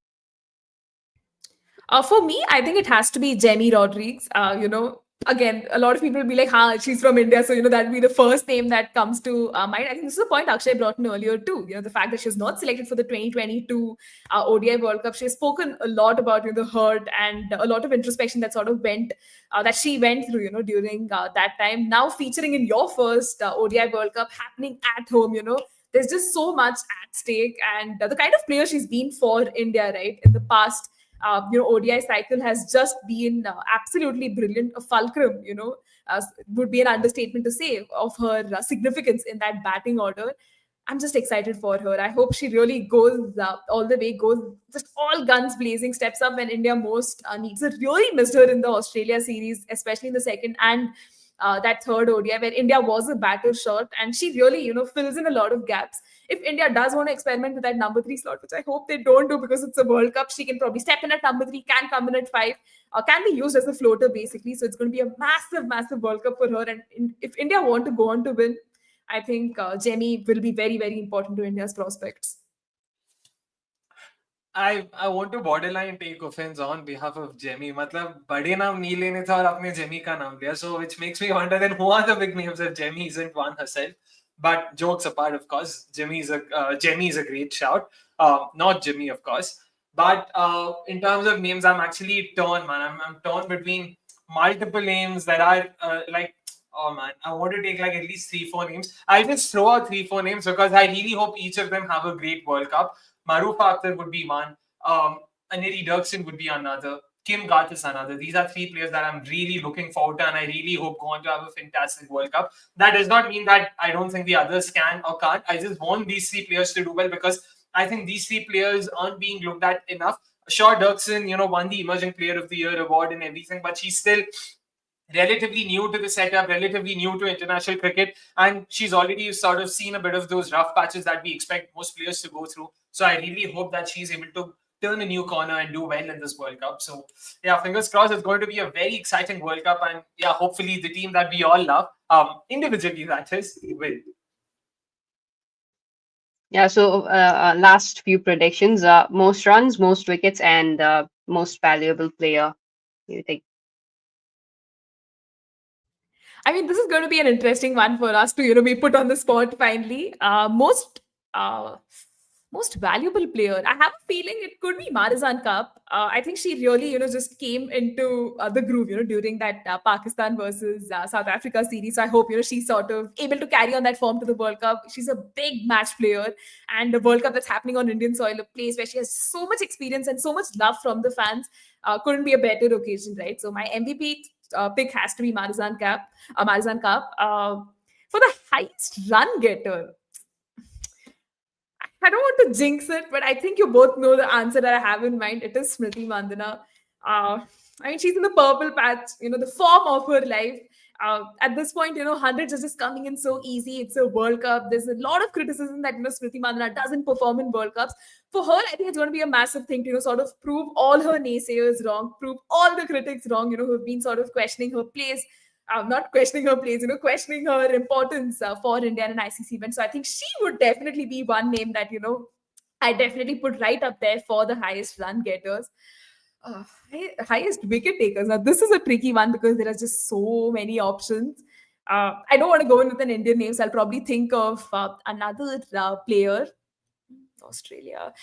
For me, I think it has to be Jamie Rodrigues. Again, a lot of people will be like, she's from India. So, that'd be the first name that comes to mind. I think this is a point Akshay brought in earlier too. The fact that she's not selected for the 2022 ODI World Cup. She has spoken a lot about the hurt and a lot of introspection that sort of that she went through, during that time. Now featuring in your first ODI World Cup happening at home, there's just so much at stake. And the kind of player she's been for India, right, in the past, ODI cycle has just been absolutely brilliant. A fulcrum, would be an understatement to say, of her significance in that batting order. I'm just excited for her. I hope she really goes all the way, goes just all guns blazing, steps up when India most needs it. Really missed her in the Australia series, especially in the second and that third ODI, where India was a batter short, and she really, fills in a lot of gaps. If India does want to experiment with that number 3 slot, which I hope they don't do because it's a World Cup, she can probably step in at number 3, can come in at 5, can be used as a floater basically. So it's going to be a massive, massive World Cup for her. And if India want to go on to win, I think Jamie will be very, very important to India's prospects. I want to borderline take offense on behalf of Jemmy. मतलब बड़े नाम नहीं लेने थे और आपने Jemmy का नाम लिया. So which makes me wonder then who are the big names if Jemmy isn't one herself. But jokes apart, of course, Jemmy is a great shout. Not Jimmy, of course. But in terms of names, I'm actually torn, man. I'm torn between multiple names that are oh man, I want to take like at least 3-4 names. I'll just throw out 3-4 names because I really hope each of them have a great World Cup. Marufa Akhtar would be one. Aneri Dirksen would be another. Kim Garth is another. These are 3 players that I'm really looking forward to, and I really hope go on to have a fantastic World Cup. That does not mean that I don't think the others can or can't. I just want these 3 players to do well because I think these 3 players aren't being looked at enough. Sure, Dirksen, won the Emerging Player of the Year award and everything, but she's still relatively new to the setup, relatively new to international cricket, and she's already sort of seen a bit of those rough patches that we expect most players to go through. So I really hope that she's able to turn a new corner and do well in this World Cup. So yeah, fingers crossed. It's going to be a very exciting World Cup, and yeah, hopefully the team that we all love, individually that is, will. Yeah, so last few predictions: most runs, most wickets, and most valuable player. You think? I mean, this is going to be an interesting one for us to, be put on the spot finally. Uh, most valuable player. I have a feeling it could be Marizan Cup. I think she really, just came into the groove, during that Pakistan versus South Africa series. So I hope, she's sort of able to carry on that form to the World Cup. She's a big match player, and the World Cup that's happening on Indian soil, a place where she has so much experience and so much love from the fans, couldn't be a better occasion, right? So my MVP pick has to be Marizan Cup. For the highest run getter, I don't want to jinx it, but I think you both know the answer that I have in mind. It is Smriti Mandana. I mean, she's in the purple patch, the form of her life. At this point, hundreds are just coming in so easy. It's a World Cup. There's a lot of criticism that, Smriti Mandana doesn't perform in World Cups. For her, I think it's going to be a massive thing to, sort of prove all her naysayers wrong, prove all the critics wrong, who've been sort of questioning her place, not questioning her place, questioning her importance for India in an ICC event. So I think she would definitely be one name that, I definitely put right up there for the highest run getters. Highest wicket takers. Now, this is a tricky one because there are just so many options. I don't want to go in with an Indian name, so I'll probably think of another player. Australia.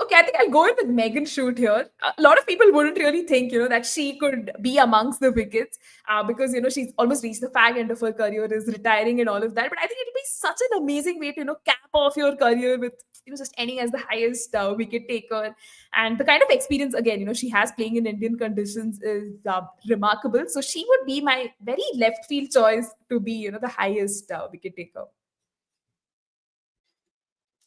Okay, I think I'll go in with Megan Shoot here. A lot of people wouldn't really think, that she could be amongst the wickets because, she's almost reached the fag end of her career, is retiring and all of that. But I think it'll be such an amazing way to, cap off your career with, just ending as the highest wicket taker. And the kind of experience, again, she has playing in Indian conditions is remarkable. So she would be my very left field choice to be, the highest wicket taker.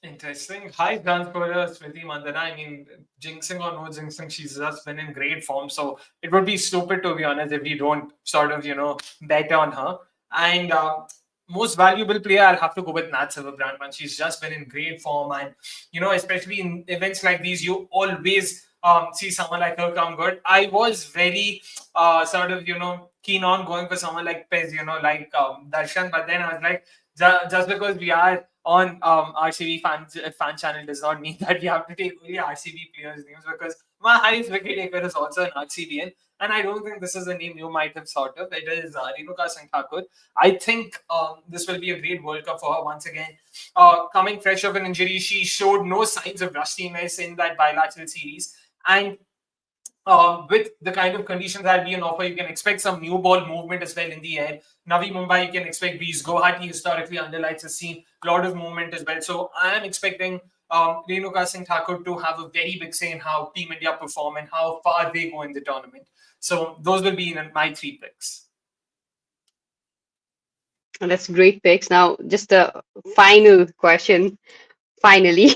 Interesting. High run scorer Smriti Mandana. I mean, jinxing or no jinxing, she's just been in great form. So it would be stupid, to be honest, if we don't sort of, bet on her. And most valuable player, I'll have to go with Nat Silverbrandman. She's just been in great form. And, especially in events like these, you always see someone like her come good. I was very sort of, keen on going for someone like Pez, like Darshan. But then I was like, just because we are on RCB fan channel does not mean that we have to take only RCB players' names, because my highest wicket taker is also an RCBN, and I don't think this is a name you might have thought of. It is Renuka Singh Thakur. I think this will be a great World Cup for her once again. Coming fresh off an injury, she showed no signs of rustiness in that bilateral series, and with the kind of conditions that we on offer, you can expect some new ball movement as well in the air. Navi Mumbai, you can expect breeze. Guwahati historically underlights has seen a lot of movement as well. So I am expecting Renuka Singh Thakur to have a very big say in how Team India perform and how far they go in the tournament. So those will be in my 3 picks. And that's great picks. Now, just a final question. Finally,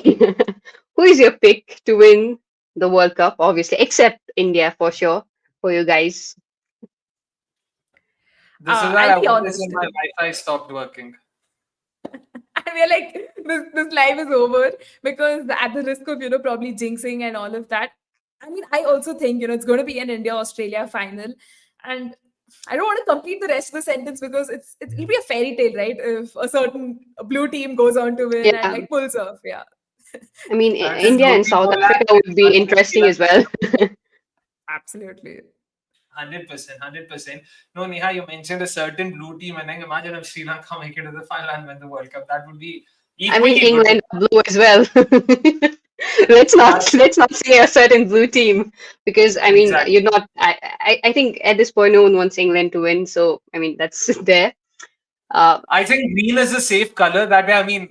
who is your pick to win the World Cup? Obviously, except India for sure. For you guys. This is why I want to my Wi-Fi stopped working. I feel like this live is over because at the risk of, probably jinxing and all of that. I mean, I also think, it's going to be an India-Australia final. And I don't want to complete the rest of the sentence because it'll be a fairy tale, right? If a certain blue team goes on to win and like pulls off. Yeah. I mean, India and South Africa would be interesting as well. Absolutely. 100%. No, Neha, you mentioned a certain blue team, and then imagine if Sri Lanka make it to the final and win the World Cup. That would be equally England blue as well. let's not say a certain blue team, because Exactly. you're not. I think at this point no one wants England to win. So that's there. I think green is a safe color. That way,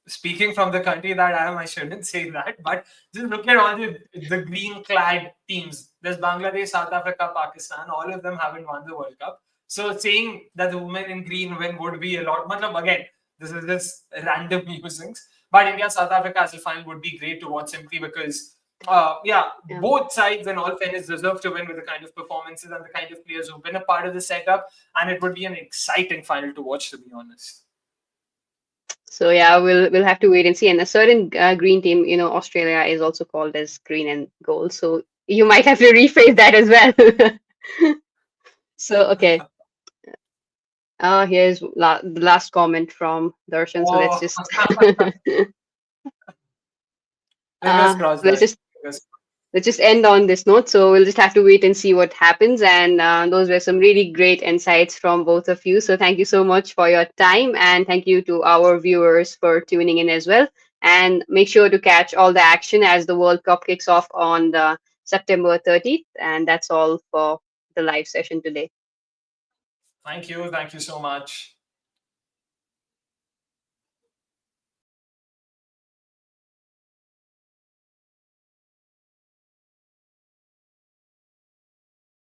speaking from the country that I am, I shouldn't say that. But just look at all the green-clad teams. There's Bangladesh, South Africa, Pakistan. All of them haven't won the World Cup. So saying that the women in green win would be a lot. Again, this is just random musings. But India, South Africa as a final would be great to watch, simply because Yeah, Yeah. both sides, in all fairness, deserve to win with the kind of performances and the kind of players who've been a part of the setup. And it would be an exciting final to watch, to be honest. So yeah, we'll have to wait and see. And a certain green team, Australia is also called as green and gold. So you might have to rephrase that as well. So okay, here's the last comment from Darshan. So let's Oh, just fingers crossed, let's guys. just Fingers let's just end on this note. So we'll just have to wait and see what happens. And those were some really great insights from both of you. So thank you so much for your time, and thank you to our viewers for tuning in as well. And make sure to catch all the action as the World Cup kicks off on the September 30th. And that's all for the live session today. Thank you. Thank you so much.